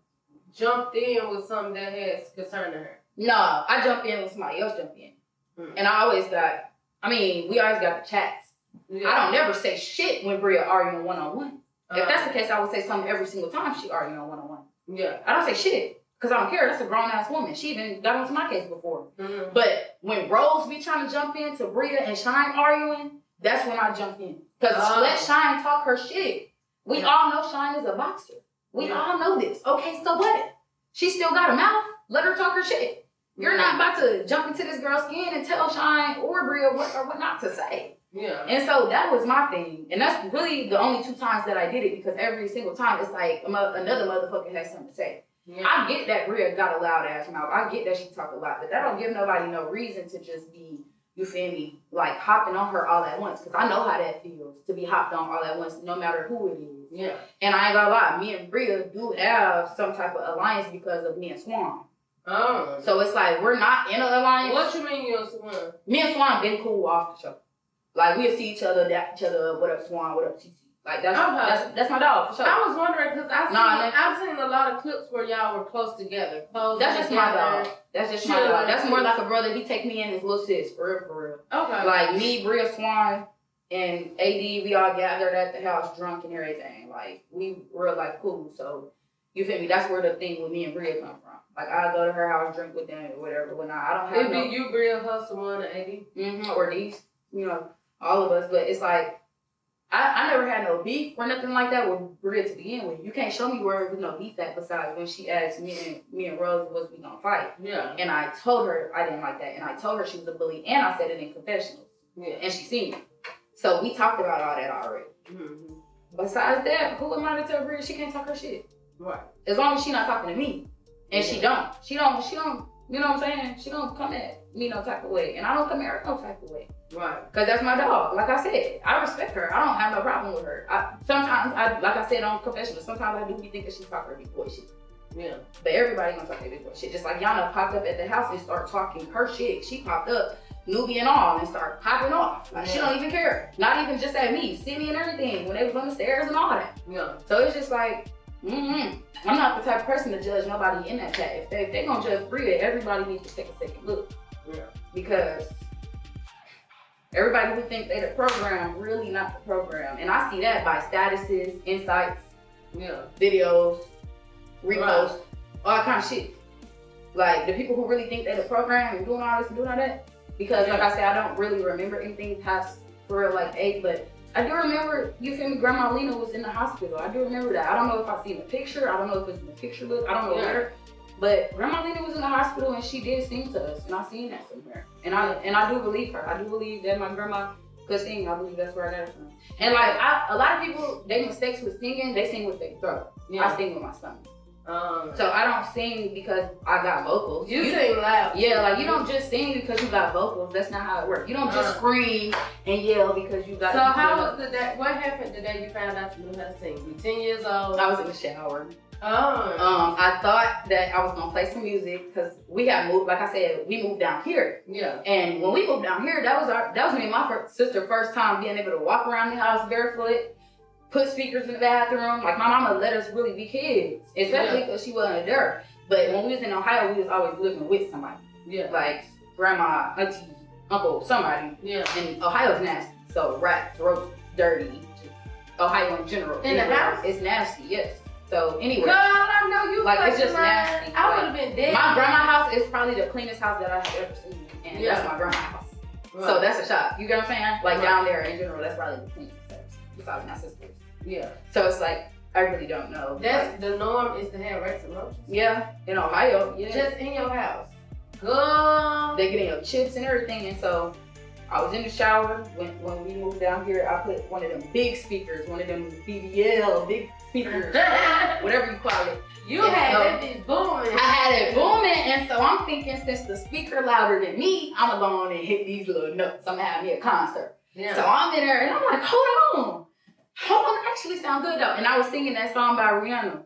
jumped in with something that has concern to her. No, I jumped in when somebody else jumped in. Mm. And we always got the chats. Yeah. I don't never say shit when Bria arguing one-on-one. If that's the case, I would say something every single time she arguing on one-on-one. Yeah. I don't say shit, because I don't care. That's a grown-ass woman. She even got onto my case before. Mm-hmm. But when Rose be trying to jump into Bria and Shine arguing, that's when I jump in. Because let Shine talk her shit. We all know Shine is a boxer. We all know this. Okay, so what? She still got a mouth. Let her talk her shit. You're not about to jump into this girl's skin and tell Shine or Bria what not to say. Yeah. And so that was my thing. And that's really the only 2 times that I did it because every single time it's like another motherfucker has something to say. Yeah. I get that Bria got a loud ass mouth. I get that she talk a lot, but that don't give nobody no reason to just be, you feel me, like hopping on her all at once. Because I know how that feels to be hopped on all at once, no matter who it is. Yeah. And I ain't gonna lie, me and Bria do have some type of alliance because of me and Swan. Oh. So it's like we're not in an alliance. What you mean you and Swan? Me and Swan been cool off the show. Like we'll see each other, what up Swan, what up Cece. Like that's my dog for sure. I was wondering because I've seen a lot of clips where y'all were close together. That's just my dog. That's just my dog. That's more like a brother. He take me in his little sis, for real. Okay. Like me, Bria, Swan, and AD, we all gathered at the house drunk and everything. Like we were like cool. So you feel me? That's where the thing with me and Bria come from. Like I go to her house, drink with them or whatever. When I don't have It'd be you, Bria, her, Swan, and AD. Mm-hmm. Or these, you know, all of us. But it's like I never had no beef or nothing like that with Bria to begin with. You can't show me where there was no beef at besides when she asked me and Rose was we gonna fight. Yeah. And I told her I didn't like that. And I told her she was a bully and I said it in confessionals. Yeah. And she seen it. So we talked about all that already. Mm-hmm. Besides that, who am I to tell Bria she can't talk her shit? Right. As long as she not talking to me. And she don't, you know what I'm saying? She don't come at me no type of way. And I don't come at her no type of way. Right. Because that's my dog. Like I said, I respect her. I don't have no problem with her. Sometimes, like I said on confessional, sometimes I do be thinking she's talking her big boy shit. Yeah. But everybody gonna talk their big boy shit. Just like Yana popped up at the house and started talking her shit. She popped up newbie and all, and start popping off. Like, she don't even care. Not even just at me, see me and everything, when they was on the stairs and all that. Yeah. So it's just like, I'm not the type of person to judge nobody in that chat. If they gonna judge Bria, everybody needs to take a second look. Yeah. Because everybody who think they the program, really not the program. And I see that by statuses, insights, videos, reposts, all kind of shit. Like, the people who really think they the program and doing all this and doing all that. Because like I said, I don't really remember anything past for real like 8, but I do remember, you feel me, Grandma Lena was in the hospital. I do remember that. I don't know if I seen the picture. I don't know if it's in the picture book. I don't know where. But Grandma Lena was in the hospital and she did sing to us, and I seen that somewhere. And I do believe her. I do believe that my grandma could sing. I believe that's where I got it from. And like, a lot of people, they mistakes with singing, they sing with their throat. I sing with my stomach. So I don't sing because I got vocals. You sing loud. Yeah, like you don't just sing because you got vocals. That's not how it works. You don't just scream and yell because you got. So how was the day? What happened the day you found out you knew how to sing? You 10 years old. I was in the shower. Oh. I thought that I was gonna play some music because we had moved. Like I said, we moved down here. Yeah. And when we moved down here, that was me and my sister first time being able to walk around the house barefoot. Put speakers in the bathroom. Like, my mama let us really be kids, especially because she wasn't there. But when we was in Ohio, we was always living with somebody. Yeah. Like grandma, auntie, uncle, somebody. Yeah. And Ohio's nasty. So rats, roaches, dirty. Ohio in general. In the house? It's nasty, yes. So anyway. Girl, I know you. Like, it's just nasty. I would have been dead. My grandma's house is probably the cleanest house that I have ever seen. And that's my grandma's house. Right. So that's a shock. You get what I'm saying? Like down there in general, that's probably the cleanest place besides my sister's. Yeah. So it's like, I really don't know. That's the norm, is to have rats and roaches. Yeah, in Ohio. Yeah. Just in your house. Girl. They get in your chips and everything. And so I was in the shower when we moved down here. I put one of them big speakers, one of them BBL big speakers, whatever you call it. You had that bitch booming. I had it booming, and so I'm thinking, since the speaker louder than me, I'm gonna go on and hit these little notes. I'm gonna have me a concert. Yeah. So I'm in there and I'm like, hold on, actually sound good though. And I was singing that song by Rihanna.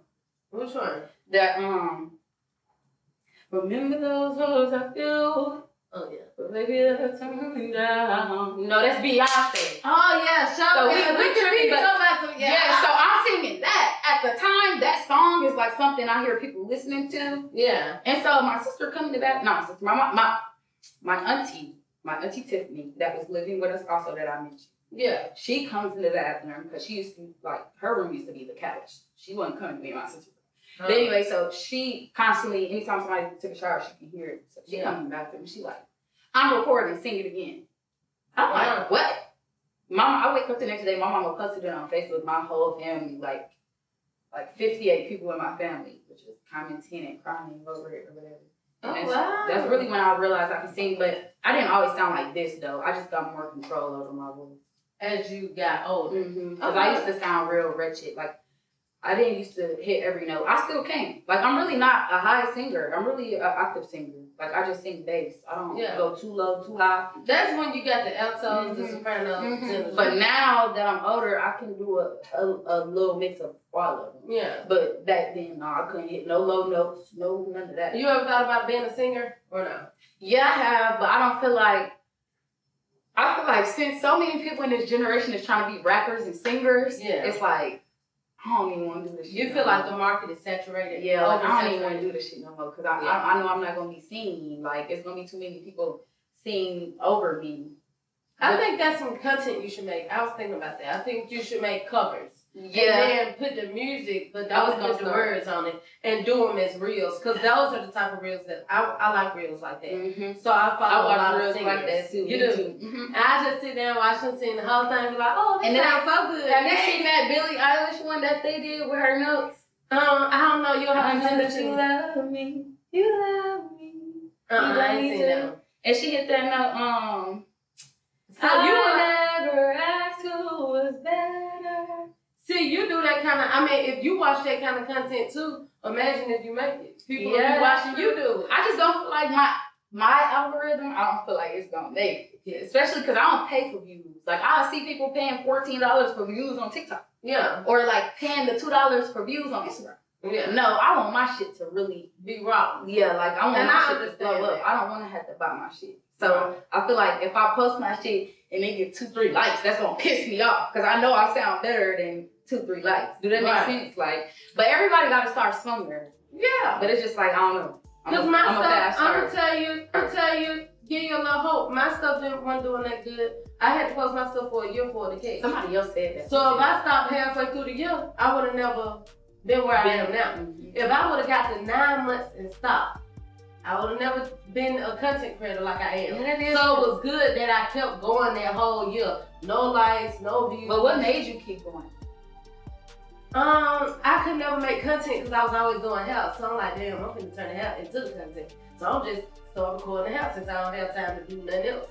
Which one? That remember those hoes I feel. Oh yeah. But baby, that's turning down. No, that's Beyonce. Oh yeah, so we tripping, but yeah. So I'm singing that. At the time, that song is like something I hear people listening to. Yeah. And so my sister come to that. No, sister, my auntie Tiffany, that was living with us also, that I mentioned. Yeah. She comes into the bathroom because she used to, like, her room used to be the couch. She wasn't coming to me and my sister. But anyway, so she constantly, anytime somebody took a shower, she can hear it. So she comes in the bathroom and she like, I'm recording, sing it again. I'm like, what? Mama, I wake up the next day, my mama posted it on Facebook, my whole family, like 58 people in my family, which was commenting and crying over it or whatever. And that's really when I realized I could sing, but I didn't always sound like this though. I just got more control over my voice. As you got older. Because I used to sound real wretched. Like, I didn't used to hit every note. I still can't. Like, I'm really not a high singer. I'm really an octave singer. Like, I just sing bass. I don't go too low, too high. That's when you got the altos, the sopranos. But now that I'm older, I can do a little mix of all of them. Yeah. But back then, no, I couldn't hit no low notes, no none of that. You ever thought about being a singer or no? Yeah, I have, but I feel like since so many people in this generation is trying to be rappers and singers, it's like, I don't even want to do this shit. You feel like the market is saturated? Yeah, like, I don't even want to do this shit no more because I know I'm not going to be seen. Like, it's going to be too many people sing over me. I think that's some content you should make. I was thinking about that. I think you should make covers. Yeah. And then put the music, but don't put the words on it, and do them as reels. Because those are the type of reels that I like reels like that. So I follow a lot of singers like that too. You do. I just sit down, watch them sing the whole thing, and be like, oh, this sounds so good. Have you seen that Billie Eilish one that they did with her notes? I don't know. You'll have to send it to me. You love me. You love me. I ain't seen that one. And she hit that note. So I never asked who was better. See, you do that kind of, I mean, if you watch that kind of content too, imagine if you make it. People will be watching you do it. I just don't feel like my algorithm, I don't feel like it's going to make it. Yeah. Especially because I don't pay for views. Like, I see people paying $14 for views on TikTok. Yeah. Or like paying the $2 for views on Instagram. Yeah. No, I want my shit to really be raw. Yeah, like I want and my shit to blow up. I don't want to have to buy my shit. So I feel like if I post my shit and they get 2-3 likes, that's gonna piss me off because I know I sound better than 2-3 likes. Do that make sense? Like, but everybody got to start somewhere. Yeah. But it's just like I don't know. Because my stuff, I'm gonna tell you, give you a little hope. My stuff wasn't doing that good. I had to post my stuff for a year for the case. Somebody else said that. So if I stopped halfway through the year, I would have never been where I am now. Mm-hmm. If I would have got to 9 months and stopped, I would have never been a content creator like I am. Yeah, so it was good that I kept going that whole year. No likes, no views. But what made you keep going? I could never make content because I was always doing health. So I'm like, damn, I'm finna turn the health into the content. So I'm just start recording the health since I don't have time to do nothing else.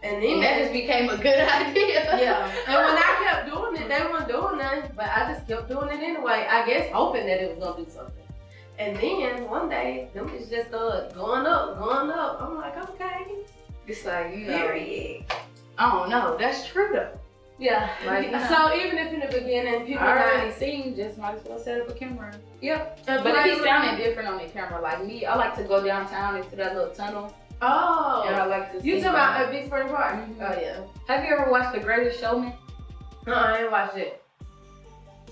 And then that just became a good idea. Yeah. And when I kept doing it, they weren't doing nothing, but I just kept doing it anyway. I guess hoping that it was gonna do something. And then one day, them just started going up. I'm like, okay. It's like, you know. Period. I don't know. That's true though. Yeah. Like, so even if in the beginning people already seen, just might as well set up a camera. Yep. But it be sounding different on the camera. Like me, I like to go downtown into that little tunnel. Oh. And I like to. You talking about a Big Spring Park? Mm-hmm. Oh yeah. Have you ever watched The Greatest Showman? No, I ain't watched it.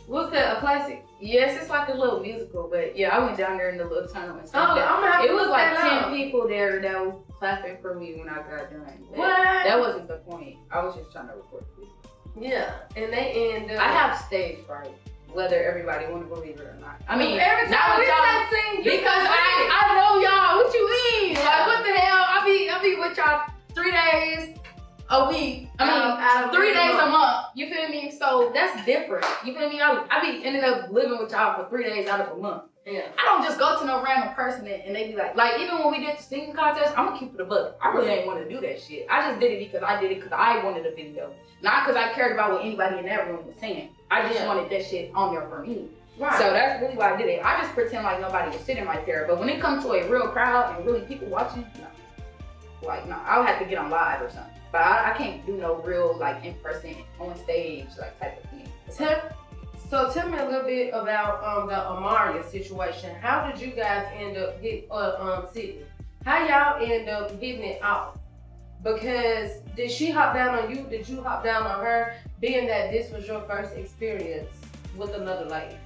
What's that? A classic? Yes, it's like a little musical, but yeah, I went down there in the little tunnel and stuff. Oh, I'm gonna have to it was like 10 out. people there that was clapping for me when I got done. What? That wasn't the point. I was just trying to record the video. Yeah, and they end up. I have stage fright, whether everybody want to believe it or not. I mean, every time we say sing, because I know y'all. What you mean? Yeah. Like what the hell? I be with y'all 3 days a week. I mean, 3 days a month. You feel me? So that's different. You feel me? I be ended up living with y'all for 3 days out of a month. Yeah. I don't just go to no random person and they be like even when we did the singing contest, I'm gonna keep it a buck. I really didn't want to do that shit. I just did it because I wanted a video. Not because I cared about what anybody in that room was saying. I just wanted that shit on there for me. Right. So that's really why I did it. I just pretend like nobody was sitting right there. But when it comes to a real crowd and really people watching, no. Like, no, I'll have to get on live or something. But I can't do no real, like, in person, on stage, like, type of thing. So tell me a little bit about the Amaria situation. How did you guys end up Sydney? How y'all end up hitting it off? Because did she hop down on you? Did you hop down on her? Being that this was your first experience with another lady.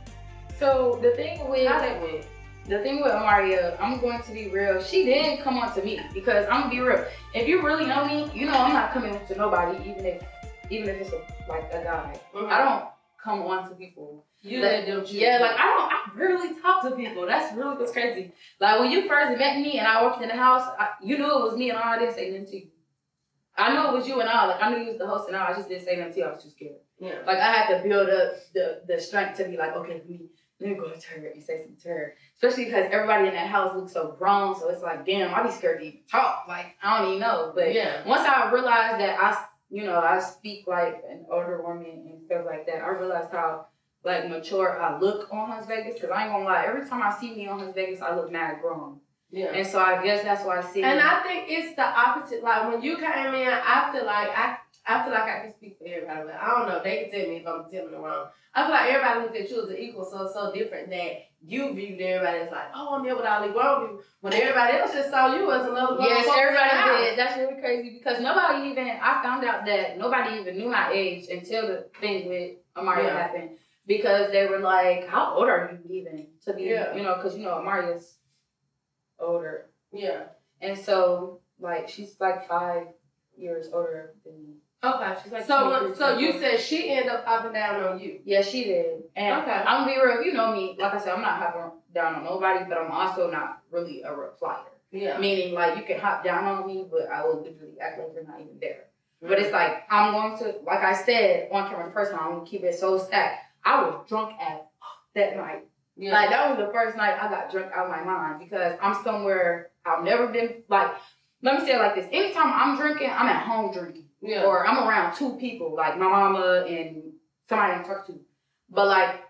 So the thing with how that went? The thing with Amaria, I'm going to be real. She didn't come on to me because I'm gonna be real. If you really know me, you know I'm not coming to nobody, even if it's like a guy. Mm-hmm. I don't come on to people. You let them choose. Yeah, like I rarely talk to people. That's really what's crazy. Like when you first met me and I walked in the house, you knew it was me and all. I didn't say nothing to you. I knew it was you and all. Like I knew you was the host and all. I just didn't say nothing to you. I was too scared. Yeah. Like I had to build up the strength to be like, okay, let me go to her and say something to her. Especially because everybody in that house looks so grown. So it's like, damn, I'd be scared to even talk. Like I don't even know. But once I realized that I speak like an older woman and stuff like that, I realized how like mature I look on Hunts Vegas. Because I ain't gonna lie, every time I see me on Hunts Vegas, I look mad grown. Yeah. And so I guess that's why I see. And I think it's the opposite. Like when you came in, I feel like I can speak for everybody. But I don't know. They can tell me if I'm telling them wrong. I feel like everybody looked at you as an equal, so it's so different that you viewed everybody as like, oh, I'm here with all these grown people. When everybody else just saw you as another grown. Yes, everybody did. That's really crazy because I found out that nobody even knew my age until the thing with Amaria happened. Because they were like, how old are you even to be, because Amaria's older. Yeah. And so, like, she's like 5 years older than me. Okay. She's like so you said she ended up hopping down on you. Yeah, she did. And I'm gonna be real, if you know me, like I said, I'm not hopping down on nobody, but I'm also not really a replier. Yeah. Meaning, like, you can hop down on me, but I will literally act like you're not even there. Mm-hmm. But it's like, I'm going to, like I said, on camera first time, I'm gonna keep it so stacked. I was drunk as that night. Yeah. Like, that was the first night I got drunk out of my mind because I'm somewhere I've never been. Like, let me say it like this. Anytime I'm drinking, I'm at home drinking. Yeah. Or I'm around 2 people, like my mama and somebody I talk to. But, like,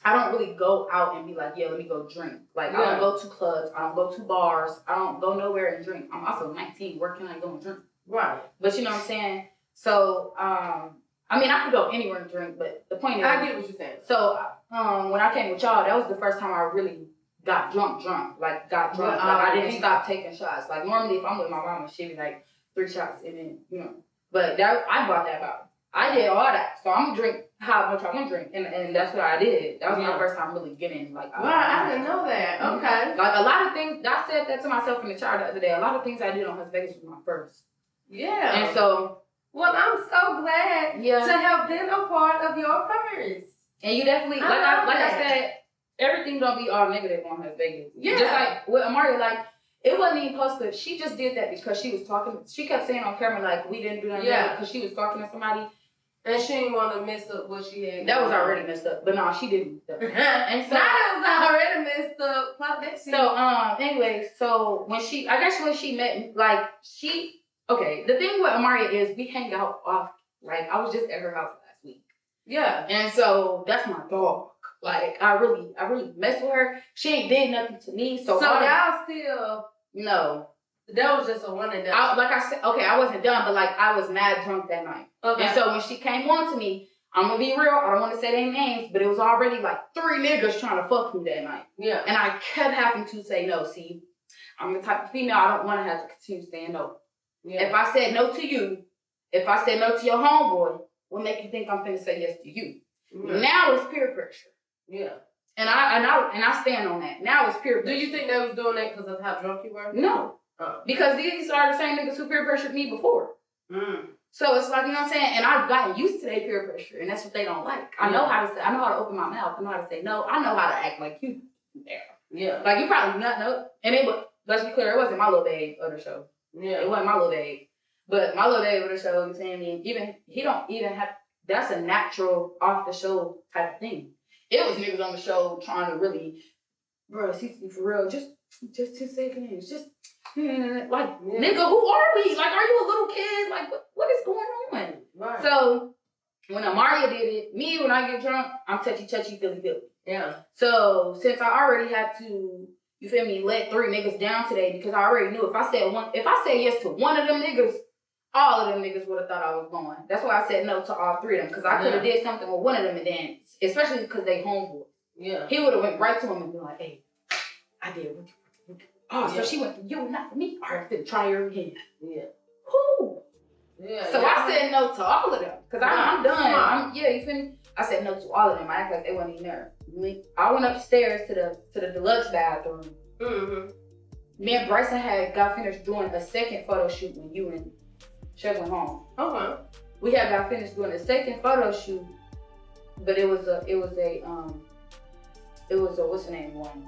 I don't really go out and be like, yeah, let me go drink. Like, I don't go to clubs. I don't go to bars. I don't go nowhere and drink. I'm also 19. Where can I go and drink? Right. But you know what I'm saying? So, I mean, I could go anywhere and drink, but the point is, I get what you're saying. So when I came with y'all, that was the first time I really got drunk. Like I didn't stop taking shots. Like normally, if I'm with my mama, she'd be like 3 shots and then But that I brought that out. I did all that, so I'm gonna drink how much I'm gonna drink, and that's what I did. That was my first time really getting like. Wow, I didn't know that. Okay. Like a lot of things, I said that to myself in the shower the other day. A lot of things I did on Las Vegas was my first. Yeah. And so. Well, I'm so glad to have been a part of your first. And you definitely, I said, everything don't be all negative on Las Vegas. Yeah. Just like with Amaria, like, it wasn't even supposed to, she just did that because she was talking, she kept saying on camera, like, we didn't do nothing because she was talking to somebody. And she didn't want to mess up what she had. That was already messed up. But no, she didn't. And so that was already messed up. So, anyway, so when she met me, like, okay, the thing with Amaria is we hang out often. Like, I was just at her house last week. Yeah. And so that's my dog. Like, I really mess with her. She ain't did nothing to me. So y'all still... No. That was just a one and done. Like I said, okay, I wasn't done, but like I was mad drunk that night. Okay. And so when she came on to me, I'm gonna be real, I don't want to say their names, but it was already like 3 niggas trying to fuck me that night. Yeah. And I kept having to say no. See, I'm the type of female I don't want to have to continue saying no. Yeah. If I said no to you, if I said no to your homeboy, what make you think I'm finna say yes to you? Mm-hmm. Now it's peer pressure. Yeah. And I stand on that. Now it's peer pressure. Do you think they was doing that because of how drunk you were? No. Because these are the same niggas who peer pressured me before. Mm. So it's like, you know what I'm saying? And I've gotten used to their peer pressure, and that's what they don't like. I know how to say, I know how to open my mouth. I know how to say no. I know how to act like you there. Yeah. Like you probably not know. And let's be clear, it wasn't my little babe of the show. Yeah. It wasn't my little babe. But my little babe of the show, you saying me, he don't even have, that's a natural off the show type of thing. It was niggas on the show trying to really, bro, Cece, for real, just 2 seconds, just. Like, nigga, who are we? Like, are you a little kid? Like, what is going on? Right. So, when Amaria did it, me, when I get drunk, I'm touchy, feely. Yeah. So, since I already had to, you feel me, let 3 niggas down today, because I already knew if I said yes to one of them niggas, all of them niggas would have thought I was going. That's why I said no to all 3 of them, because I could have did something with one of them, and then, especially because they homeboy. Yeah. He would have went right to him and been like, hey, I did what you. Oh, so she went, you not for me. All right, try her again. Yeah. Who? Yeah. So I said no to all of them. Because I'm done. You feel me? I said no to all of them. I act like they wasn't even there. I went upstairs to the deluxe bathroom. Mm-hmm. Me and Bryson got finished doing a second photo shoot when you and Chef went home. Okay. We got finished doing a second photo shoot, but it was a what's the name one?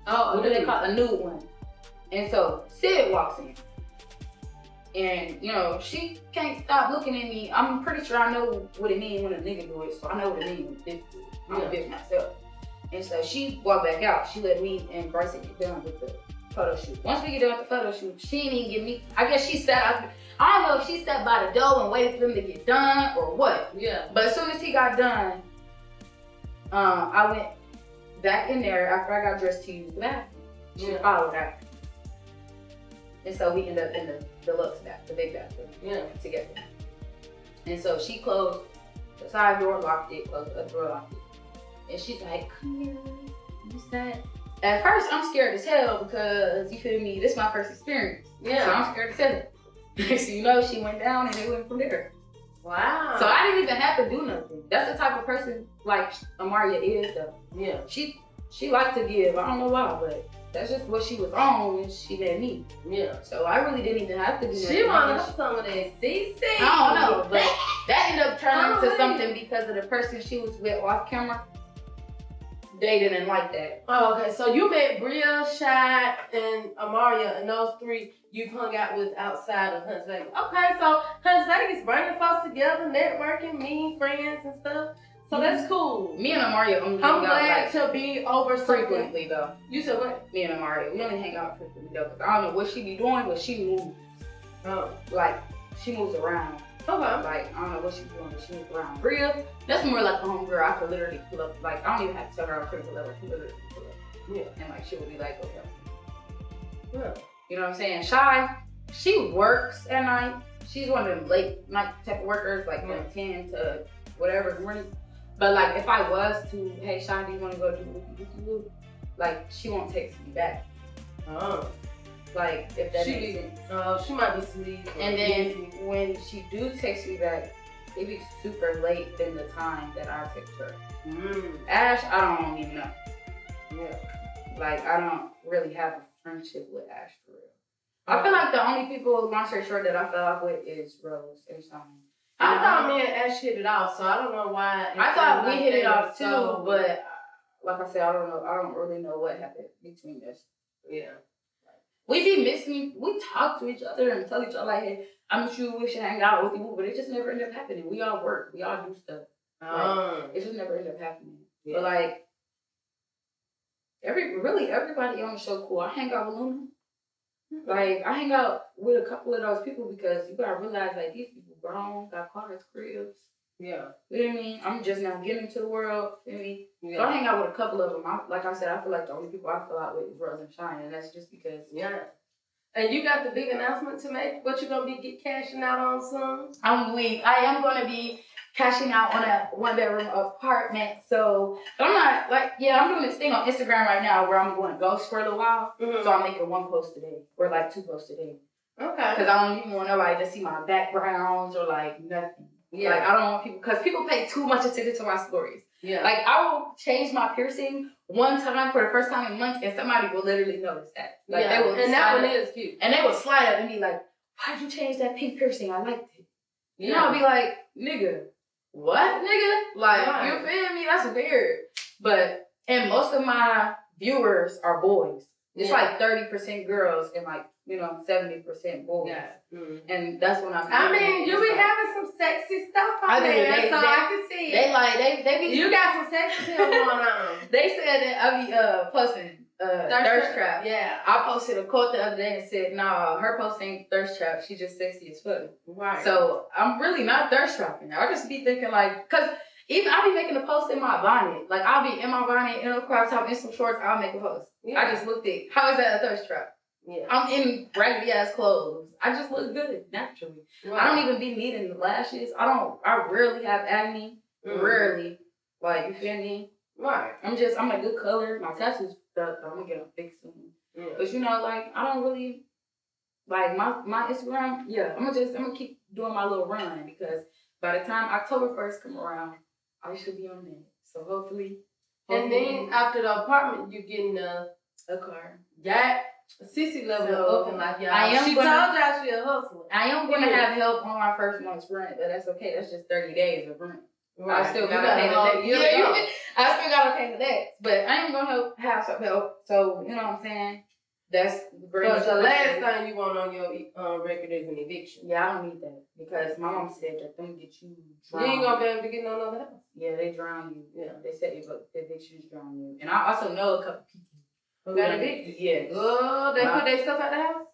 What do they call it? A nude one. And so Sid walks in. And, she can't stop looking at me. I'm pretty sure I know what it means when a nigga do it, so I know what it means when a bitch do it. I'm a bitch myself. And so she walked back out. She let me and Bryson get done with the photo shoot. Once we get done with the photo shoot, she didn't even give me, I guess she sat, I don't know if she sat by the door and waited for them to get done or what. Yeah. But as soon as he got done, I went back in there after I got dressed to use the bathroom. She followed after. And so we ended up in the deluxe bathroom, the big bathroom, together. And so she closed the side door, locked it, closed the other door, locked it. And she's like, come here, what's that? At first, I'm scared as hell because, you feel me, this is my first experience. Yeah. So I'm scared as hell. So, she went down and it went from there. Wow. So I didn't even have to do nothing. That's the type of person like Amaria is though. Yeah. She liked to give. I don't know why, but that's just what she was on when she met me. Yeah. So I really didn't even have to do nothing. She wanted some of that Cece. I don't know, but that ended up turning into something because of the person she was with off camera. They didn't like that. Oh, okay. So you met Bria, Shad, and Amaria, and those 3 you've hung out with outside of Hunts Vegas. Okay, so Hunts Vegas bringing folks together, networking, meeting friends and stuff. So that's cool. Me and Amaria only hang out. I'm glad to be over frequently though. You said what? Me and Amaria, we only hang out frequently though, because I don't know what she be doing, but she moves. Oh. Like, she moves around. Okay. Like, I don't know what she's doing, but she moves around. Bria, that's more like a homegirl. I could literally pull up. Like, I don't even have to tell her I'm critical level. She literally pull up. Yeah. And like, she would be like, okay. Yeah. You know what I'm saying? Shy, she works at night. She's one of them late night type of workers, like from 10 to whatever morning. But like, if I was to, hey, Sean, do you want to go do whoop? Like, she won't text me back. Oh. Like, if that makes sense. Oh, she might be asleep. And then when she do text me back, it be super late than the time that I text her. Ash, I don't even know. Yeah. Like, I don't really have a friendship with Ash for real. I feel like the only people, long story short, that I fell off with is Rose and Sean. I thought me and Ash hit it off, so I don't know why. I thought we hit it off too, but like I said, I don't know. I don't really know what happened between us. Yeah. We be missing. We talk to each other and tell each other like, "Hey, I miss you. We should hang out with you," but it just never ended up happening. We all work. We all do stuff. It just never ended up happening. Yeah. But like, everybody on the show cool. I hang out with Luna. Like, I hang out with a couple of those people because you gotta realize, like, these people grown, got cars, cribs. Yeah. You know what I mean? I'm just now getting into the world. You know what I mean? Yeah. So I hang out with a couple of them. Like I said, I feel like the only people I feel out with is Rose and Shine, and that's just because. Yeah. And you got the big announcement to make? What you gonna be cashing out on soon? I'm weak. I am gonna be cashing out on a 1-bedroom apartment. So, but I'm not I'm doing this thing on Instagram right now where I'm going ghost for a little while. Mm-hmm. So I'm making 1 post a day or like 2 posts a day. Okay. Because I don't even want nobody to see my backgrounds or like nothing. Yeah. Like, I don't want people, because people pay too much attention to my stories. Yeah. Like, I will change my piercing one time for the first time in months, and somebody will literally notice that. Like, they will, and that one is cute. And they will slide up and be like, "Why'd you change that pink piercing? I liked it." Yeah. You know, I'll be like, "Nigga, what, nigga?" Like, you feel me? That's weird. But, and most of my viewers are boys. It's like 30% girls and like, 70% boys. Yeah. Mm-hmm. And that's when I mean, you be having some sexy stuff on there, so I can see it. They be. You got some sexy stuff going on. They said that I be posting thirst trap. Yeah. I posted a quote the other day and said, "Nah, her post ain't thirst trap. She just sexy as fuck." Right. So I'm really not thirst trapping. I just be thinking like, cause even I'll be making a post in my bonnet. Like, I'll be in my bonnet, in a crop top, in some shorts, I'll make a post. Yeah. I just looked at, how is that a thirst trap? Yeah. I'm in raggedy ass clothes. I just look good, naturally. Right. I don't even be needing the lashes. I rarely have acne. Rarely. Like, you feel me? Right. I'm a good color. My tattoos stuck. I'm gonna get them fixed soon. Yeah. But like, I don't really, like, my Instagram, I'm gonna keep doing my little run because by the time October 1st come around, I should be on there. So hopefully. And then after the apartment, you getting a car. Yeah. Cece level up and like y'all. She told y'all she a hustler. I am gonna have help on my first month's rent, but that's okay. That's just 30 days of rent. Right. I still gotta pay the next. I still gotta pay the next. But I am gonna have some help. So you know what I'm saying? That's great. But the last thing you want on your record is an eviction. Yeah, I don't need that because my mom said that them get you drowned. You ain't gonna be able to get no other house. Yeah, they drown you. Yeah, they said evictions drown you. And I also know a couple people who got evicted. Yeah. Oh, they put their stuff at the house?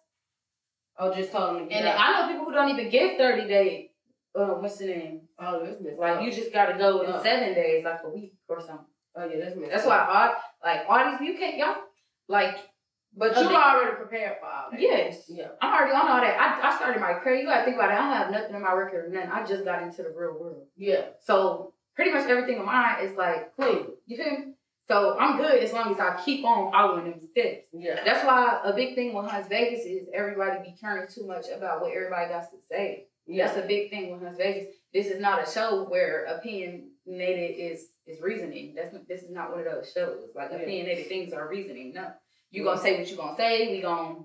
Oh, just told them to get out. And I know people who don't even give 30 days. What's the name? Oh, that's messed up. You just gotta go in 7 days, like a week or something. Oh yeah, that's messed up. That's why all these, you can't, y'all, like. But you already prepared for all that. Yes. Yeah. I'm already on all that. I started my career. You gotta think about it. I don't have nothing in my record or nothing. I just got into the real world. Yeah. So pretty much everything of mine is like clean. You feel me? So I'm good as long as I keep on following them steps. Yeah. That's why a big thing with Hunts Vegas is everybody be caring too much about what everybody got to say. Yeah. That's a big thing with Hunts Vegas. This is not a show where opinionated is reasoning. This is not one of those shows. Like opinionated things are reasoning. No. You gonna say what you gonna say, we gonna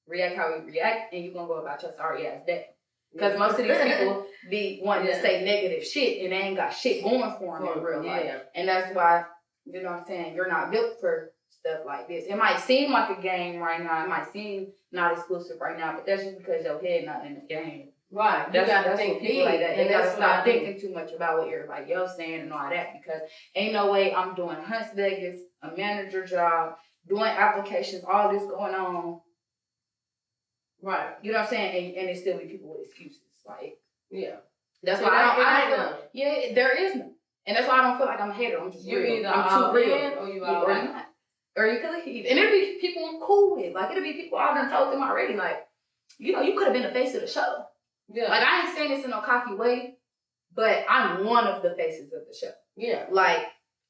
react how we react, and you gonna go about your sorry ass day. Because most of these people be wanting to say negative shit, and they ain't got shit going for them in real life. And that's why, you know what I'm saying, you're not built for stuff like this. It might seem like a game right now, it might seem not exclusive right now, but that's just because your head not in the game. Right. You gotta think people like that. They gotta stop thinking too much about what everybody else saying and all that, because ain't no way I'm doing Hunts Vegas, a manager job, doing applications, all this going on. Right. You know what I'm saying? And it still be people with excuses. Like, yeah. That's why I don't yeah, there is none. And that's why I don't feel like I'm a hater. I'm just real. I'm too real. Or you all right. Or you can leave. And it'll be people I'm cool with. Like, it'll be people I've done told them already. Like, you know, you could have been the face of the show. Yeah. Like, I ain't saying this in no cocky way, but I'm one of the faces of the show. Yeah. Like,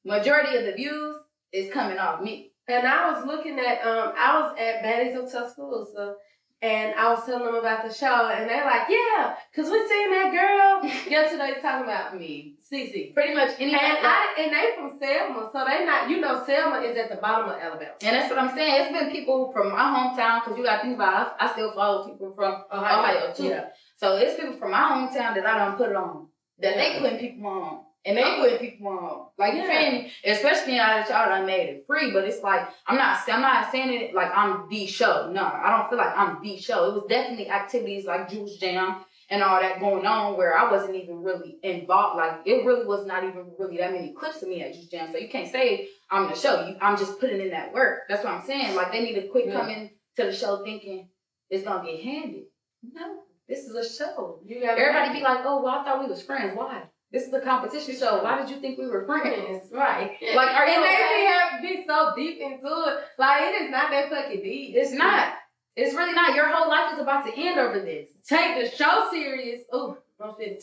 majority of the views is coming off me. And I was looking at, I was at Baddies of Tuscaloosa, and I was telling them about the show, and they're like, yeah, because we seen that girl yesterday talking about me, Cece. Pretty much any. And they from Selma, so they not, you know, Selma is at the bottom of Alabama. And that's what I'm saying. It's been people from my hometown, because you got to think about it, I still follow people from Ohio too. Yeah. So it's people from my hometown that I don't put it on, that they putting people on. And they putting people on. Like, you feel me? Especially now that y'all done made it free, but it's like, I'm not saying it like I'm the show. No, I don't feel like I'm the show. It was definitely activities like Juice Jam and all that going on where I wasn't even really involved. Like, it really was not even really that many clips of me at Juice Jam. So you can't say I'm the show. I'm just putting in that work. That's what I'm saying. Like, they need to quit coming to the show thinking it's going to get handed. No, this is a show. Everybody be like, oh, well, I thought we was friends. Why? This is a competition show. Why did you think we were friends? Right. Like, are you and they be so deep into it. Like, it is not that fucking deep. It's not. It's really not. Your whole life is about to end over this. Take the show serious. Ooh,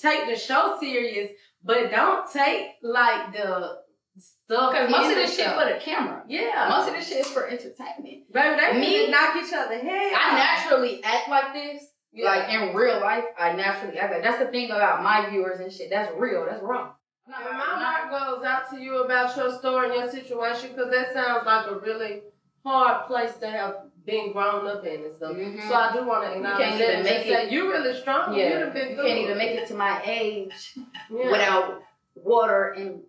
take the show serious, but don't take, like, the stuff. Because most of this shit for the camera. Yeah. Most of this shit is for entertainment. Baby, they knock each other head. I naturally act like this. Yeah. Like, in real life, I naturally act like that's the thing about my viewers and shit. That's real. That's raw. My heart goes out to you about your story and your situation, because that sounds like a really hard place to have been grown up in and stuff. Mm-hmm. So I do want to acknowledge that. You can't even make it. You're really strong. Yeah. You can't even make it to my age without water and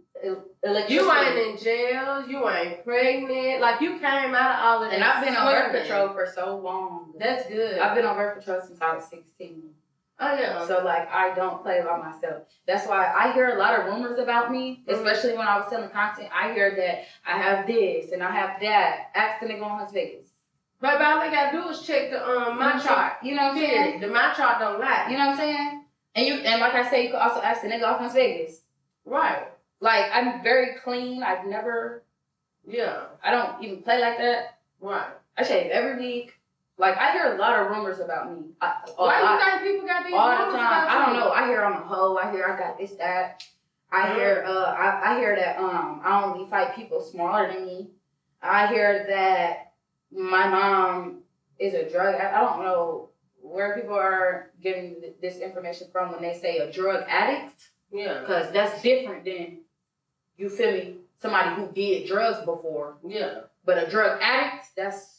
electricity. You ain't in jail. You ain't pregnant. Like, you came out of all of that. And I've been on birth control for so long. That's good. I've been on birth control since I was 16. Oh, yeah. So, like, I don't play about myself. That's why I hear a lot of rumors about me, especially when I was selling content. I hear that I have this and I have that. Ask the nigga on Las Vegas. Baby, all they gotta do is check the my chart. You know what I'm saying? The my chart don't lie. You know what I'm saying? And like I say, you could also ask the nigga off Las Vegas. Right. Like, I'm very clean. I've never... Yeah. I don't even play like that. Right. I shave every week. Like, I hear a lot of rumors about me. Why do you think people got these all rumors the time? about I don't you? know. I hear I'm a hoe. I hear I got this, that. I hear I hear that I only fight people smaller than me. I hear that my mom is a drug. I don't know where people are getting this information from when they say a drug addict. Yeah. Because that's different than, you feel me, somebody who did drugs before. Yeah. But a drug addict, that's...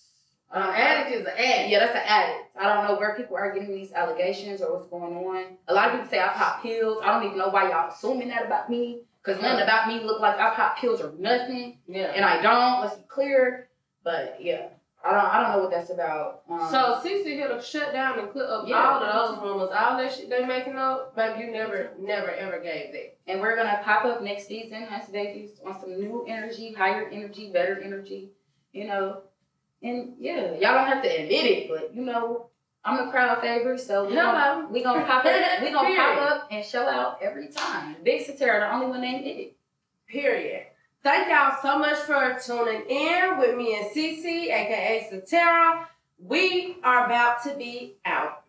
addict is an addict. Yeah, that's an addict. I don't know where people are getting these allegations or what's going on. A lot of people say I pop pills. I don't even know why y'all assuming that about me. Because nothing about me look like I pop pills or nothing. Yeah. And I don't. Let's be clear. But yeah, I don't know what that's about. So Cece here to shut down and put up all of those rumors, all that shit they making up. Baby, you never ever gave that. And we're gonna pop up next season, Las Vegas, on some new energy, higher energy, better energy. You know. And yeah, y'all don't have to admit it, but you know, I'm the crowd favorite, so we gonna pop up. We gonna pop up and show out every time. Big Satara, the only one named it. Period. Thank y'all so much for tuning in with me and Cece, aka Satara. We are about to be out.